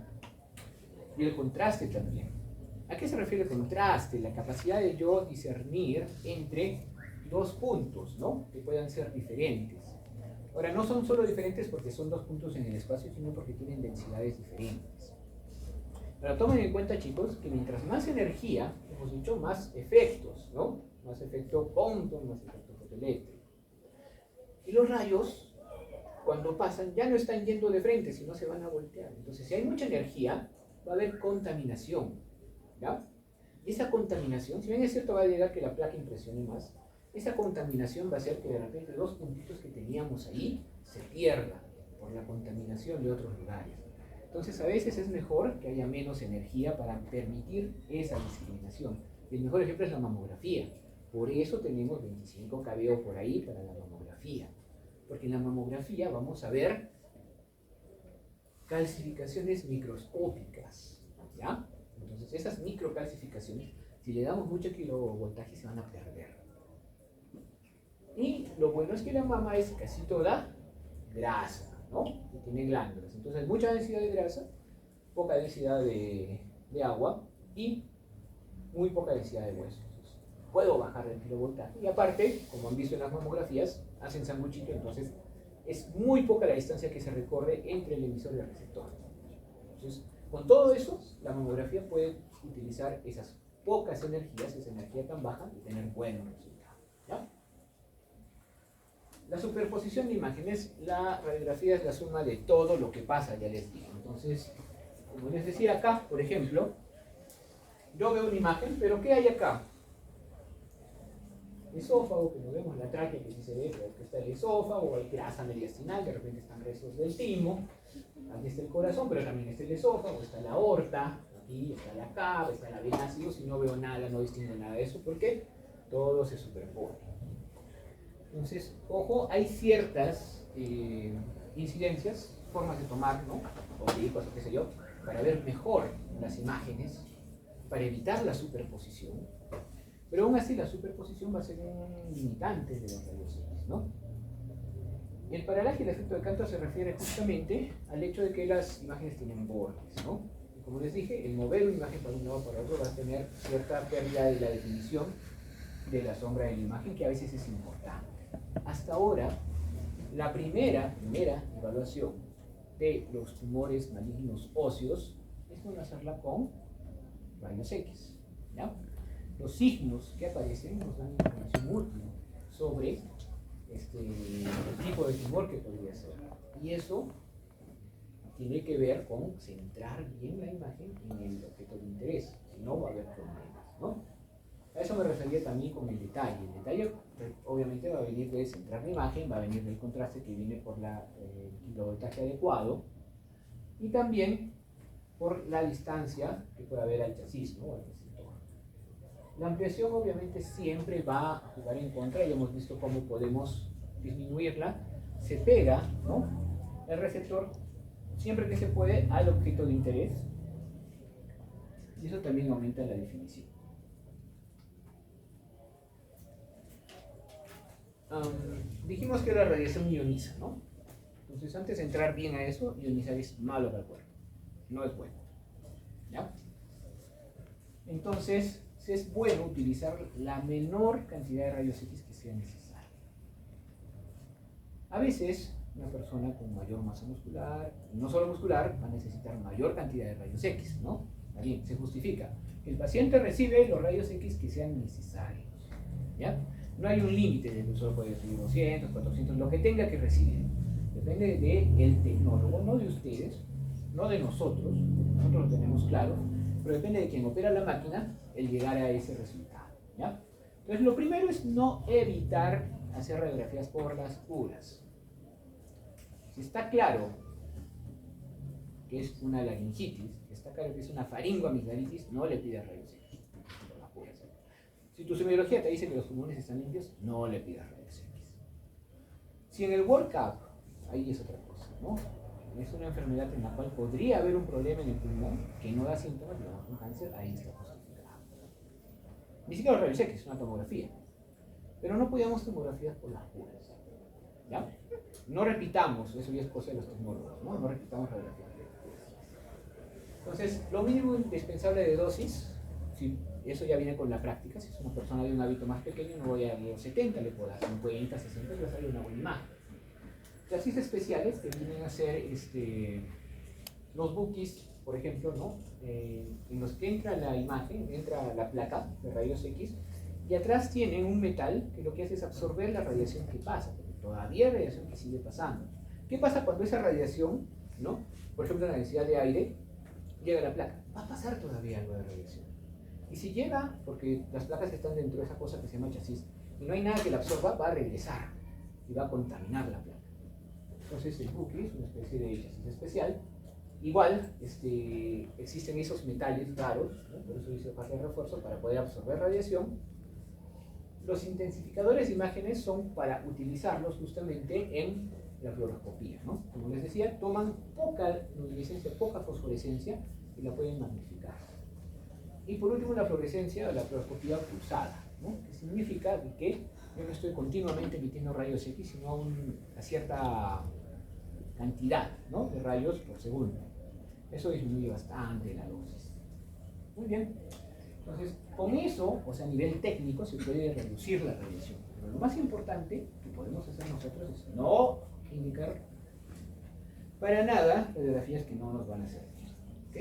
Y el contraste también. ¿A qué se refiere el contraste? La capacidad de yo discernir entre dos puntos, ¿no? Que puedan ser diferentes. Ahora, no son solo diferentes porque son dos puntos en el espacio, sino porque tienen densidades diferentes. Pero tomen en cuenta, chicos, que mientras más energía, hemos dicho, más efectos, ¿no? Más efecto Compton, más efecto fotoeléctrico. Y los rayos, cuando pasan, ya no están yendo de frente, sino se van a voltear. Entonces, si hay mucha energía, va a haber contaminación, ¿ya? Y esa contaminación, si bien es cierto, va a llegar que la placa impresione más, esa contaminación va a hacer que de repente 2 puntitos que teníamos ahí se pierdan por la contaminación de otros lugares. Entonces a veces es mejor que haya menos energía para permitir esa discriminación. El mejor ejemplo es la mamografía. Por eso tenemos 25 kbo por ahí para la mamografía. Porque en la mamografía vamos a ver calcificaciones microscópicas, ¿ya? Entonces esas microcalcificaciones, si le damos mucho kilovoltaje, se van a perder. Y lo bueno es que la mama es casi toda grasa, ¿no? Y tiene glándulas. Entonces mucha densidad de grasa, poca densidad de agua y muy poca densidad de huesos. Puedo bajar el kilovoltaje. Y aparte, como han visto en las mamografías, hacen sanguchito, entonces es muy poca la distancia que se recorre entre el emisor y el receptor. Entonces, con todo eso, la mamografía puede utilizar esas pocas energías, esa energía tan baja, y tener buenos resultados, ¿ya? La superposición de imágenes, la radiografía es la suma de todo lo que pasa, ya les digo. Entonces, como les decía acá, por ejemplo, yo veo una imagen, pero ¿qué hay acá? Esófago, que no vemos la tráquea, que sí se ve, pero que está el esófago, hay grasa mediastinal, de repente están restos del timo, aquí está el corazón, pero también está el esófago, está la aorta, aquí está la cava, está la vena ácido, si no veo nada, no distingo nada de eso, porque todo se superpone. Entonces, ojo, hay ciertas incidencias, formas de tomar, ¿no? Oblicuas o qué sé yo, para ver mejor las imágenes, para evitar la superposición. Pero aún así la superposición va a ser un limitante de los rayos X, ¿no? El paralaje y el efecto de Cantor se refiere justamente al hecho de que las imágenes tienen bordes, ¿no? Y como les dije, el mover una imagen para un lado o para otro va a tener cierta pérdida de la definición de la sombra de la imagen, que a veces es importante. Hasta ahora, la primera evaluación de los tumores malignos óseos es bueno hacerla con rayos X, ¿ya? Los signos que aparecen nos dan información útil sobre el tipo de tumor que podría ser. Y eso tiene que ver con centrar bien la imagen en el objeto de interés, si no va a haber problemas, ¿no? A eso me refería también con el detalle. El detalle obviamente va a venir de centrar la imagen, va a venir del contraste que viene por el kilovoltaje adecuado y también por la distancia que puede haber al chasis, ¿no? Al receptor. La ampliación obviamente siempre va a jugar en contra, y hemos visto cómo podemos disminuirla. Se pega, ¿no?, el receptor siempre que se puede al objeto de interés, y eso también aumenta la definición. Dijimos que la radiación ioniza, ¿no? Entonces, antes de entrar bien a eso, ionizar es malo para el cuerpo, no es bueno, ¿ya? Entonces, es bueno utilizar la menor cantidad de rayos X que sea necesaria. A veces, una persona con mayor masa muscular, no solo muscular, va a necesitar mayor cantidad de rayos X, ¿no? Está bien, se justifica. El paciente recibe los rayos X que sean necesarios, ¿ya? No hay un límite, de que solo puede recibir 200, 400, lo que tenga que recibir. Depende del tecnólogo, no de ustedes, no de nosotros lo tenemos claro, pero depende de quien opera la máquina el llegar a ese resultado, ¿ya? Entonces, lo primero es no evitar hacer radiografías por las puras. Si está claro que es una laringitis, está claro que es una faringoamigdalitis, no le pidas rayos X por las puras. Si tu semiología te dice que los pulmones están limpios, no le pidas rayos X. Si en el workup, ahí es otra cosa, ¿no? Es una enfermedad en la cual podría haber un problema en el pulmón que no da síntomas, digamos un cáncer, ahí está justificado. Ni siquiera los rayos X, es una tomografía. Pero no podíamos tomografías por las puras, ¿ya? No repitamos, eso ya es cosa de los tecnólogos, ¿no? No repitamos radiografías por las puras. Entonces, lo mínimo indispensable de dosis, si eso ya viene con la práctica, si es una persona de un hábito más pequeño, no voy a dar 70, le puedo dar 50, 60 y va a salir una buena imagen. Chasis especiales que vienen a ser los bookies, por ejemplo, ¿no? En los que entra la imagen, entra la placa de rayos X, y atrás tienen un metal que lo que hace es absorber la radiación que pasa, porque todavía hay radiación que sigue pasando. ¿Qué pasa cuando esa radiación, ¿no?, por ejemplo, la densidad de aire, llega a la placa? Va a pasar todavía algo de radiación. Y si llega, porque las placas están dentro de esa cosa que se llama chasis, y no hay nada que la absorba, va a regresar y va a contaminar la placa. Entonces el buque es una especie de chasis especial. Igual existen esos metales raros, ¿no? Por eso hice parte de refuerzo para poder absorber radiación. Los intensificadores de imágenes son para utilizarlos justamente en la fluoroscopía, ¿no? Como les decía, toman poca luminiscencia, poca fosforescencia y la pueden magnificar. Y por último, la fluorescencia o la fluoroscopía pulsada, ¿no? Que significa que yo no estoy continuamente emitiendo rayos X, sino a cierta cantidad, ¿no?, de rayos por segundo. Eso disminuye bastante la dosis. Muy bien. Entonces, con eso, o sea, a nivel técnico, se puede reducir la radiación. Pero lo más importante que podemos hacer nosotros es no indicar para nada radiografías que no nos van a servir. ¿Ok?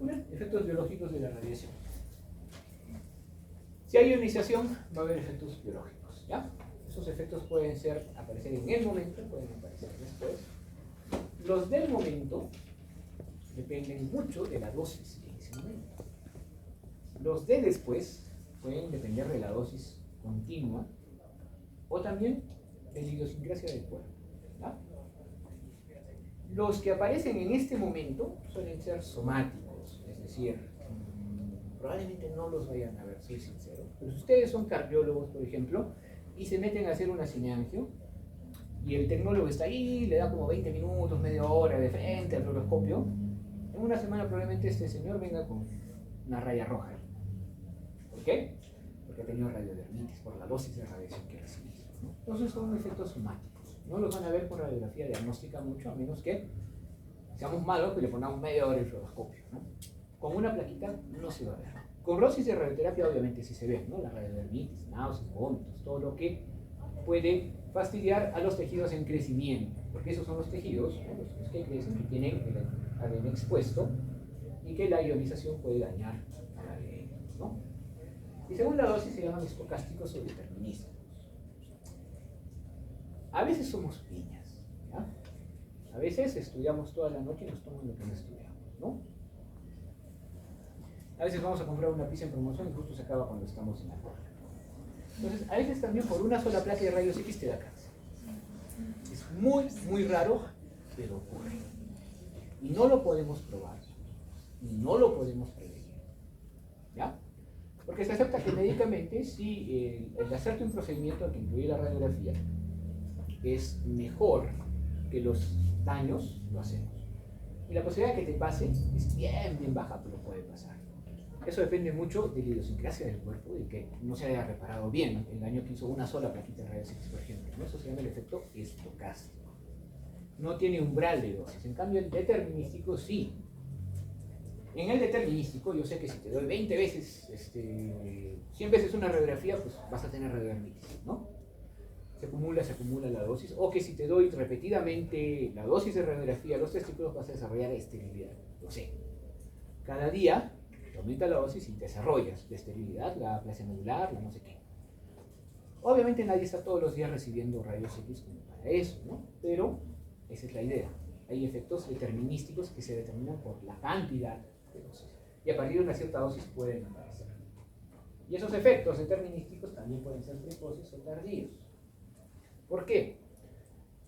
Muy bien. Efectos biológicos de la radiación. Si hay ionización, va a haber efectos biológicos, ¿ya? Esos efectos pueden aparecer en el momento, pueden aparecer después. Los del momento dependen mucho de la dosis en ese momento. Los de después pueden depender de la dosis continua o también de la idiosincrasia del cuerpo, ¿ya? Los que aparecen en este momento suelen ser somáticos, es decir, probablemente no los vayan a ver, soy sincero, pero si ustedes son cardiólogos, por ejemplo, y se meten a hacer una cineangio, y el tecnólogo está ahí, le da como 20 minutos, media hora de frente al fluoroscopio, en una semana probablemente este señor venga con una raya roja. ¿Por qué? Porque ha tenido radiodermitis por la dosis de radiación que recibió, ¿no? Entonces son efectos somáticos. No los van a ver con radiografía diagnóstica mucho, a menos que seamos malos que le pongamos media hora el fluoroscopio, ¿no? Con una plaquita no se va a ver. Con dosis de radioterapia obviamente sí se ve, ¿no? La radiodermitis, náuseas, vómitos, todo lo que puede fastidiar a los tejidos en crecimiento, porque esos son los tejidos, ¿no?, los que crecen, que tienen el ADN expuesto y que la ionización puede dañar al ADN, ¿no? Y según la dosis se llaman estocásticos o determinísticos. A veces somos piñas, ¿ya? A veces estudiamos toda la noche y nos toman lo que no estudiamos, ¿no? A veces vamos a comprar una pizza en promoción y justo se acaba cuando estamos en la cola. Entonces, a veces también por una sola placa de rayos X te da cáncer. Es muy, muy raro, pero ocurre. Y no lo podemos probar, y no lo podemos prevenir, ¿ya? Porque se acepta que médicamente, si el hacerte un procedimiento que incluye la radiografía es mejor que los daños, lo hacemos. Y la posibilidad de que te pase es bien, bien baja, pero puede pasar. Eso depende mucho de la idiosincrasia del cuerpo, de que no se haya reparado bien el daño que hizo una sola plaquita de rayos X, por ejemplo, ¿no? Eso se llama el efecto estocástico. No tiene umbral de dosis. En cambio, el determinístico sí. En el determinístico, yo sé que si te doy 20 veces, 100 veces una radiografía, pues vas a tener radiodermitis, ¿no? Se acumula la dosis. O que si te doy repetidamente la dosis de radiografía a los testículos, vas a desarrollar esterilidad. Lo sé. Cada día te aumenta la dosis y desarrollas la esterilidad, la aplasia medular, la no sé qué. Obviamente nadie está todos los días recibiendo rayos X como para eso, ¿no? Pero esa es la idea. Hay efectos determinísticos que se determinan por la cantidad de dosis. Y a partir de una cierta dosis pueden aparecer. Y esos efectos determinísticos también pueden ser precoces o tardíos. ¿Por qué?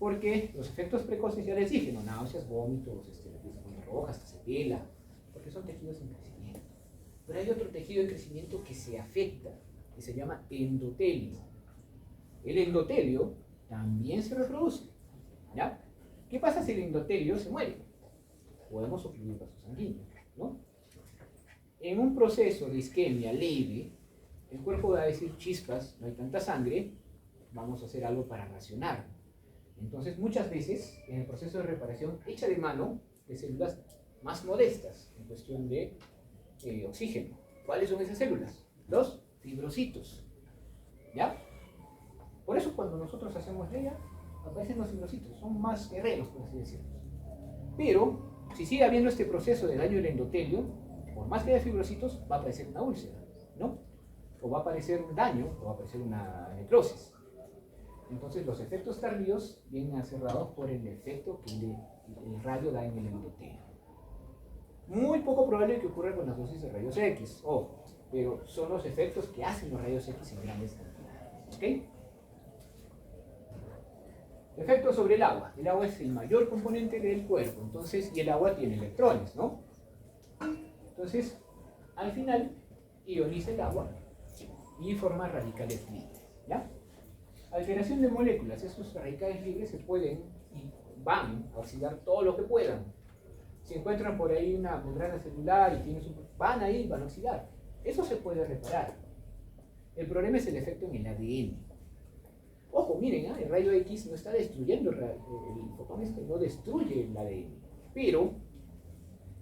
Porque los efectos precoces ya les dije, ¿no? Náuseas, vómitos, la piel se pone roja, hasta se pela, porque son tejidos en crecimiento. Pero hay otro tejido en crecimiento que se afecta, que se llama endotelio. El endotelio también se reproduce, ¿ya? ¿Qué pasa si el endotelio se muere? Podemos ocluir vasos sanguíneos, ¿no? En un proceso de isquemia leve, el cuerpo va a decir chispas, no hay tanta sangre, vamos a hacer algo para racionar. Entonces, muchas veces, en el proceso de reparación, echa de mano de células más modestas en cuestión de oxígeno. ¿Cuáles son esas células? Los fibrocitos, ¿ya? Por eso cuando nosotros hacemos leña, aparecen los fibrocitos, son más guerreros, por así decirlo. Pero, si sigue habiendo este proceso de daño del endotelio, por más que haya fibrocitos, va a aparecer una úlcera, ¿no? O va a aparecer un daño, o va a aparecer una necrosis. Entonces, los efectos tardíos vienen cerrados por el efecto que el radio da en el endotelio. Muy poco probable que ocurra con las dosis de rayos X. Ojo, pero son los efectos que hacen los rayos X en grandes cantidades. ¿Ok? Efectos sobre el agua. El agua es el mayor componente del cuerpo, entonces, y el agua tiene electrones, ¿no? Entonces, al final, ioniza el agua y forma radicales libres, ¿ya? Alteración de moléculas. Esos radicales libres se pueden y van a oxidar todo lo que puedan. Si encuentran por ahí una membrana celular y tienes van a ir, van a oxidar. Eso se puede reparar. El problema es el efecto en el ADN. Ojo, miren, el rayo X no está destruyendo, el fotón este no destruye el ADN, pero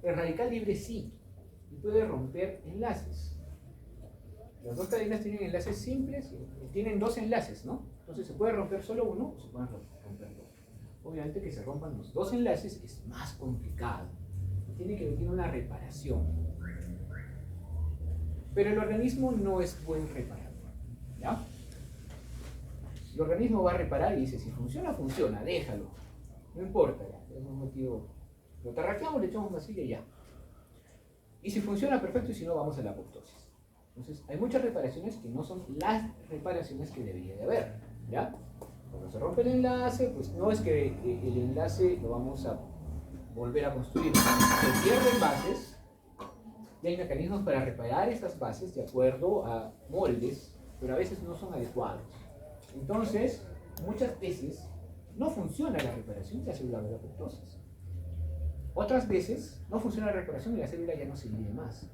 el radical libre sí, y puede romper enlaces. Las dos cadenas tienen enlaces simples, tienen dos enlaces, ¿no? Entonces se puede romper solo uno o se pueden romper dos. Obviamente que se rompan los dos enlaces es más complicado. Tiene que venir una reparación. Pero el organismo no es buen reparador, ¿ya? El organismo va a reparar y dice, si funciona, funciona, déjalo. No importa, ya. Es un motivo. Lo tarraqueamos, le echamos masilla y ya. Y si funciona, perfecto, y si no, vamos a la apoptosis. Entonces, hay muchas reparaciones que no son las reparaciones que debería de haber, ¿ya? Cuando se rompe el enlace, pues no es que el enlace lo vamos a volver a construir. Se pierden bases y hay mecanismos para reparar esas bases de acuerdo a moldes, pero a veces no son adecuados. Entonces, muchas veces no funciona la reparación de la célula de la apoptosis. Otras veces no funciona la reparación y la célula ya no se divide más.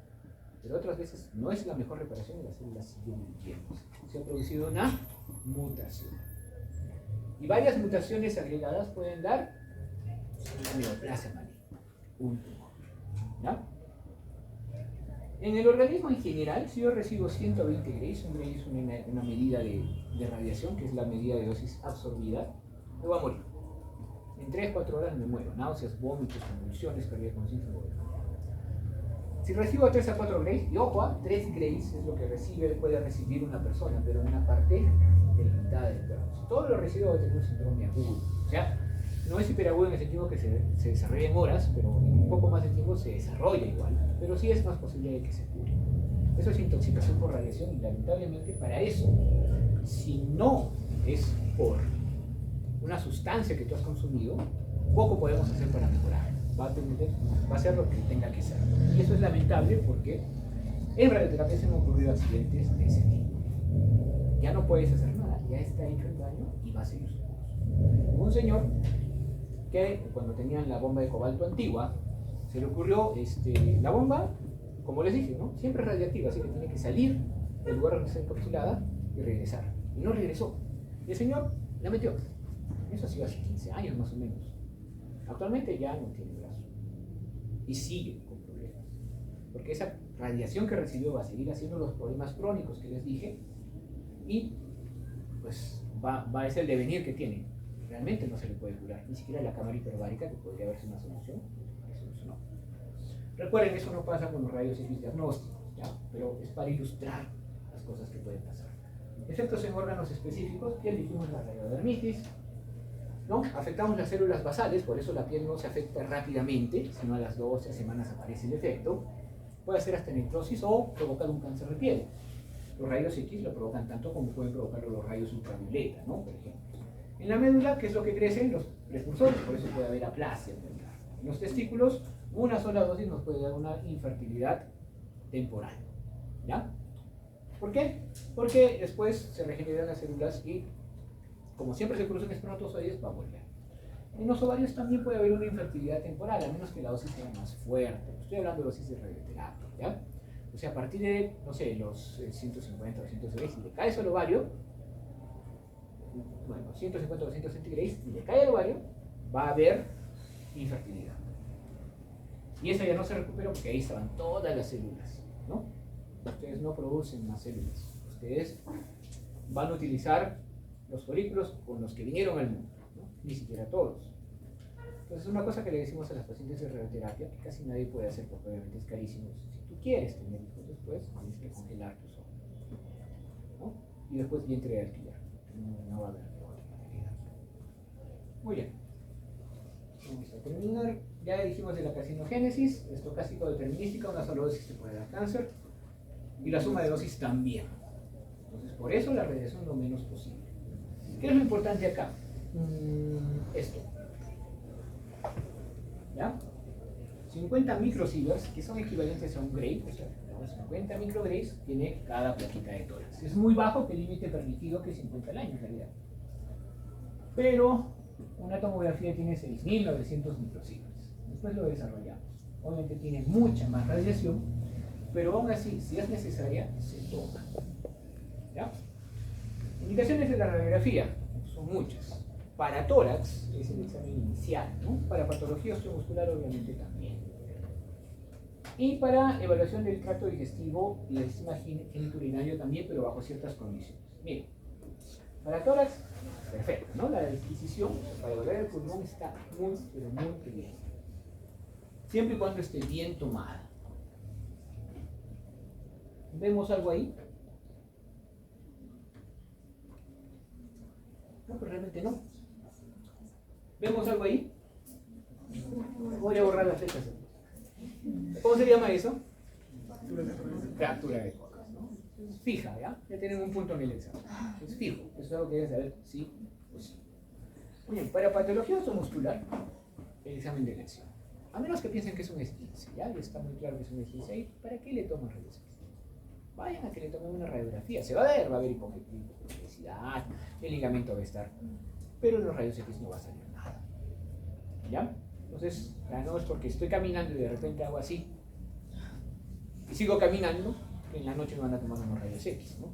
Pero otras veces no es la mejor reparación y la célula sigue dividiendo. Se ha producido una mutación. Y varias mutaciones agregadas pueden dar una neoplasia maligna, un tumor. ¿Ya? En el organismo en general, si yo recibo 120 grays, un gray es una medida de radiación, que es la medida de dosis absorbida, me voy a morir. En 3-4 horas me muero, náuseas, vómitos, convulsiones, pérdida de conciencia. Si recibo 3 a 4 grays, y ojo, 3 grays es lo que puede recibir una persona, pero en una parte delimitada del cuerpo. Si todo lo recibo va a tener un síndrome agudo. O sea, no es hiperagudo en el sentido que se desarrolla en horas, pero en un poco más de tiempo se desarrolla igual. Pero sí es más posible de que se cure. Eso es intoxicación por radiación y lamentablemente para eso, si no es por una sustancia que tú has consumido, poco podemos hacer para mejorar. Va a ser lo que tenga que ser. Y eso es lamentable porque en radioterapia se me han ocurrido accidentes de ese tipo. Ya no puedes hacer nada, ya está hecho el daño y va a seguir su curso. Hubo un señor que cuando tenían la bomba de cobalto antigua, se le ocurrió, la bomba, como les dije, ¿no? Siempre es radiactiva, así que tiene que salir del lugar donde está encapsulada y regresar. Y no regresó. Y el señor la metió. Eso ha sido hace 15 años más o menos. Actualmente ya no tiene brazo. Y sigue con problemas. Porque esa radiación que recibió va a seguir haciendo los problemas crónicos que les dije. Y pues va a ser el devenir que tiene. Realmente no se le puede curar. Ni siquiera la cámara hiperbárica, que podría haberse una solución, eso no. Recuerden, eso no pasa con los rayos X diagnósticos, ¿ya? Pero es para ilustrar las cosas que pueden pasar. Efectos en órganos específicos, ya dijimos la radiodermitis, ¿no? Afectamos las células basales, por eso la piel no se afecta rápidamente, sino a las 12 semanas aparece el efecto. Puede hacer hasta necrosis o provocar un cáncer de piel. Los rayos X lo provocan tanto como pueden provocarlo los rayos ultravioleta, ¿no? Por ejemplo. En la médula, ¿qué es lo que crecen? Los precursores, por eso puede haber aplasia. En los testículos, una sola dosis nos puede dar una infertilidad temporal. ¿Ya? ¿Por qué? Porque después se regeneran las células y, como siempre se producen espermatozoides, va a volver. En los ovarios también puede haber una infertilidad temporal, a menos que la dosis sea más fuerte. Estoy hablando de dosis de radioterapia, ¿ya? O sea, a partir de, no sé, los 150 o 200 si le cae el ovario, bueno, 150 o 200 centígrados, y le cae el ovario, va a haber infertilidad. Y esa ya no se recupera porque ahí estaban todas las células, ¿no? Ustedes no producen más células. Ustedes van a utilizar los folículos con los que vinieron al mundo, ¿no? Ni siquiera todos. Entonces, una cosa que le decimos a las pacientes de radioterapia, que casi nadie puede hacer porque obviamente es carísimo, si tú quieres tener hijos después, tienes que congelar tus óvulos, ¿no? Y después vientre de alquiler. No va a haber otra realidad. Muy bien. Vamos a terminar. Ya dijimos de la carcinogénesis, estocástico determinística, una sola dosis te puede dar cáncer. y la suma de dosis también. Entonces, por eso la radiación lo menos posible. ¿Qué es lo importante acá? Esto. ¿Ya? 50 microsieverts, que son equivalentes a un gray, o sea, 50 micrograys tiene cada plaquita de tórax. Es muy bajo que el límite permitido, que es 50 al año en realidad. Pero una tomografía tiene 6.900 microsieverts. Después lo desarrollamos. Obviamente tiene mucha más radiación, pero aún así, si es necesaria, se toma. ¿Ya? Indicaciones de la radiografía son muchas. Para tórax es el examen inicial, ¿no? Para patología osteomuscular obviamente también. Y para evaluación del tracto digestivo y del sistema genitourinario también, pero bajo ciertas condiciones. Miren, para tórax, perfecto, ¿no? La disquisición para evaluar el pulmón está muy, pero muy bien. Siempre y cuando esté bien tomada. ¿Vemos algo ahí? No, pues realmente no. ¿Vemos algo ahí? Voy a borrar las letras. ¿Cómo se llama eso? Fractura de Cocas, ¿no? Fija, ¿ya? Ya tienen un punto en el examen. Es fijo. Eso es algo que deben saber sí o sí. Muy bien, para patología osteomuscular, el examen de elección. A menos que piensen que es un esguince, ¿ya? Y está muy claro que es un esguince ahí. ¿Para qué le toman radiografía? Vayan a que le tomen una radiografía. Se va a haber hipoplasicidad, el ligamento va a estar, pero en los rayos X no va a salir nada. ¿Ya? Entonces, no es porque estoy caminando y de repente hago así y sigo caminando, que en la noche me van a tomar unos rayos X, ¿no?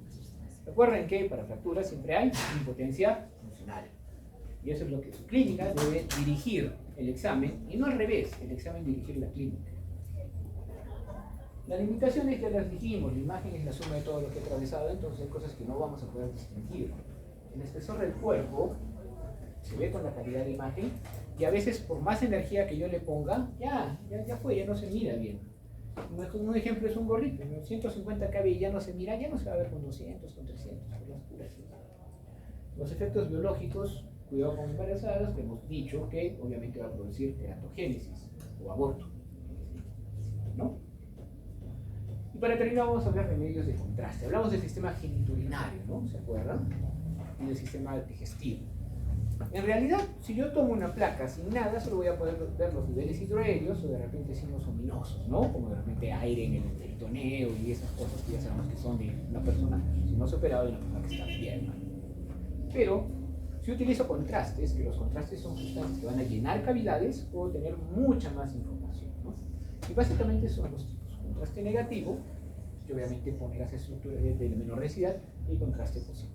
Recuerden que para fracturas siempre hay impotencia funcional. Y eso es lo que su clínica debe dirigir el examen, y no al revés, el examen dirigir la clínica. Las limitaciones ya las dijimos, la imagen es la suma de todo lo que he atravesado, entonces hay cosas que no vamos a poder distinguir. El espesor del cuerpo se ve con la calidad de imagen, y a veces por más energía que yo le ponga, ya fue, ya no se mira bien. Un ejemplo es un gorrito, 150 kb ya no se mira, ya no se va a ver con 200, con 300, por las puras. Los efectos biológicos, cuidado con embarazadas, que hemos dicho que obviamente va a producir teratogénesis o aborto, ¿no? Y para terminar vamos a hablar de medios de contraste. Hablamos del sistema genitourinario, ¿no? ¿Se acuerdan? Y del sistema digestivo. En realidad, si yo tomo una placa sin nada, solo voy a poder ver los niveles hidroaéreos o de repente signos ominosos, ¿no? Como de repente aire en el peritoneo y esas cosas que ya sabemos que son de una persona, si no se ha operado, de una persona que está bien. Pero, si utilizo contrastes, que los contrastes son sustancias que van a llenar cavidades, puedo tener mucha más información, ¿no? Y básicamente son dos tipos. Contraste negativo, que obviamente pone las estructuras de menor densidad, y contraste positivo.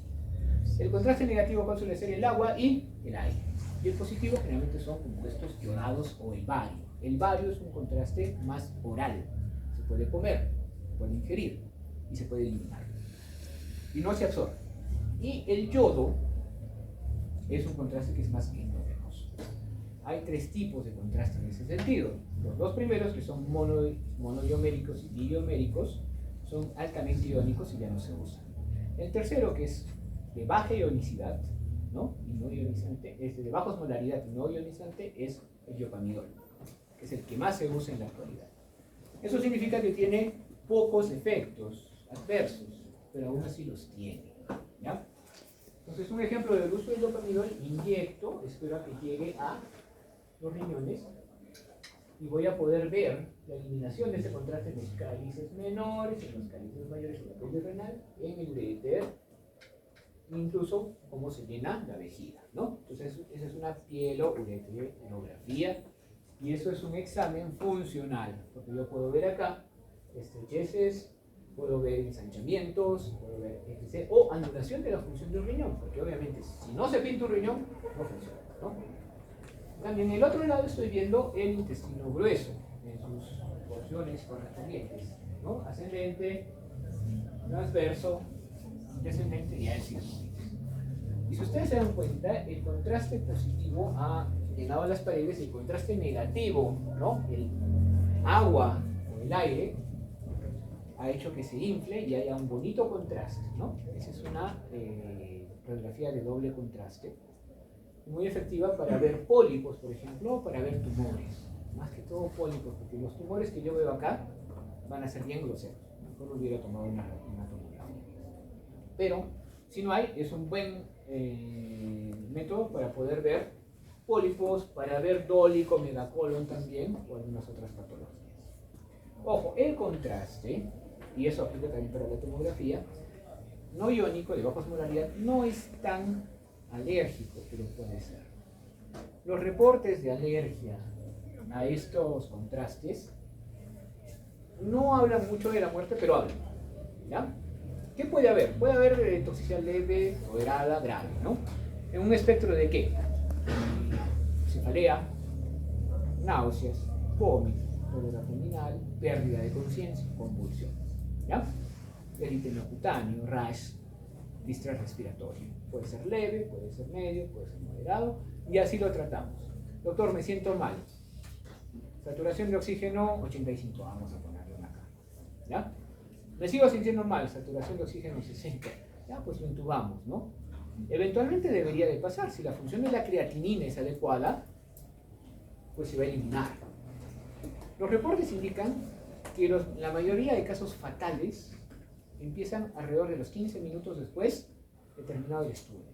El contraste negativo, ¿cuál suele ser? El agua y el aire. Y el positivo generalmente son compuestos iodados o el bario. El bario es un contraste más oral. Se puede comer, se puede ingerir y se puede eliminar. Y no se absorbe. Y el yodo es un contraste que es más endovenoso. Hay tres tipos de contraste en ese sentido. Los dos primeros, que son monodioméricos y didioméricos, son altamente iónicos y ya no se usan. El tercero, que es de baja ionicidad, ¿no? Y no ionizante, de baja osmolaridad y no ionizante, es el iopamidol, que es el que más se usa en la actualidad. Eso significa que tiene pocos efectos adversos, pero aún así los tiene, ¿ya? Entonces, un ejemplo del uso del iopamidol: inyecto, espero a que llegue a los riñones y voy a poder ver la eliminación de ese contraste en los cálices menores, en los cálices mayores, en la pelvis renal, en el ureter, incluso cómo se llena la vejiga, ¿no? Entonces, esa es una pielo-ureterografía, y eso es un examen funcional, porque yo puedo ver acá estrecheces, puedo ver ensanchamientos, puedo ver etc. o anulación de la función de un riñón, porque obviamente si no se pinta un riñón, no funciona, ¿no? También en el otro lado estoy viendo el intestino grueso, en sus porciones correspondientes, ¿no? Ascendente, transverso, descendente y circuito. Y si ustedes se dan cuenta, el contraste positivo ha llenado las paredes, y el contraste negativo, ¿no? El agua o el aire ha hecho que se infle y haya un bonito contraste, ¿no? Esa es una radiografía de doble contraste, muy efectiva para ver pólipos, por ejemplo, o para ver tumores. Más que todo pólipos, porque los tumores que yo veo acá van a ser bien groseros. mejor hubiera tomado una tomografía. Pero si no hay, es un buen método para poder ver pólipos, para ver dólico, megacolon también, o algunas otras patologías. Ojo, el contraste, y eso aplica también para la tomografía, no iónico, de baja osmolaridad, no es tan alérgico, pero puede ser. Los reportes de alergia a estos contrastes no hablan mucho de la muerte, pero hablan, ¿ya? ¿Qué puede haber? Puede haber toxicidad leve, moderada, grave, ¿no? En un espectro de ¿qué? Cefalea, náuseas, vómito, dolor abdominal, pérdida de conciencia, convulsiones, ¿ya? Eritema cutáneo, rash, distrés respiratorio. Puede ser leve, puede ser medio, puede ser moderado, y así lo tratamos. Doctor, me siento mal. Saturación de oxígeno 85, vamos a ponerle una acá, ¿ya? Me sigo sintiendo mal, saturación de oxígeno 60, ya, pues lo intubamos, ¿no? Eventualmente debería de pasar, si la función de la creatinina es adecuada, pues se va a eliminar. Los reportes indican que la mayoría de casos fatales empiezan alrededor de los 15 minutos después de terminado el estudio.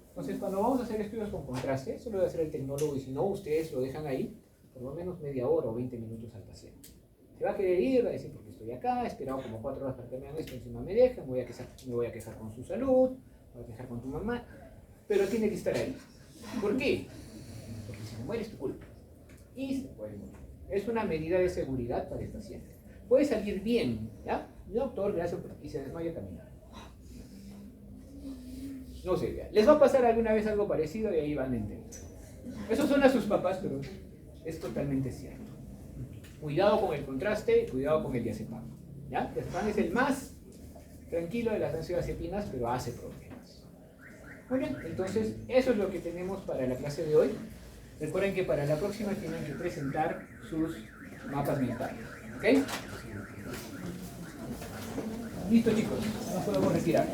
Entonces, cuando vamos a hacer estudios con contraste, eso lo debe hacer el tecnólogo, y si no, ustedes lo dejan ahí por lo menos media hora o 20 minutos al paciente. Se va a querer ir, va a decir, porque estoy acá, he esperado como 4 horas para que me hagan esto, encima me dejan, me voy a quejar con su salud, me voy a quejar con tu mamá, pero tiene que estar ahí. ¿Por qué? Porque si me muere es tu culpa. Y se puede morir. Es una medida de seguridad para el paciente. Puede salir bien, ¿ya? Doctor, gracias, y se desmaya caminando. No sé, ¿ya? Les va a pasar alguna vez algo parecido y ahí van a entender. Eso son a sus papás, pero es totalmente cierto. Cuidado con el contraste, cuidado con el diazepam. ¿Ya? Diazepam es el más tranquilo de las benzodiazepinas, pero hace problemas. Muy bien, entonces eso es lo que tenemos para la clase de hoy. Recuerden que para la próxima tienen que presentar sus mapas mentales. ¿Ok? Listo, chicos, nos podemos retirar.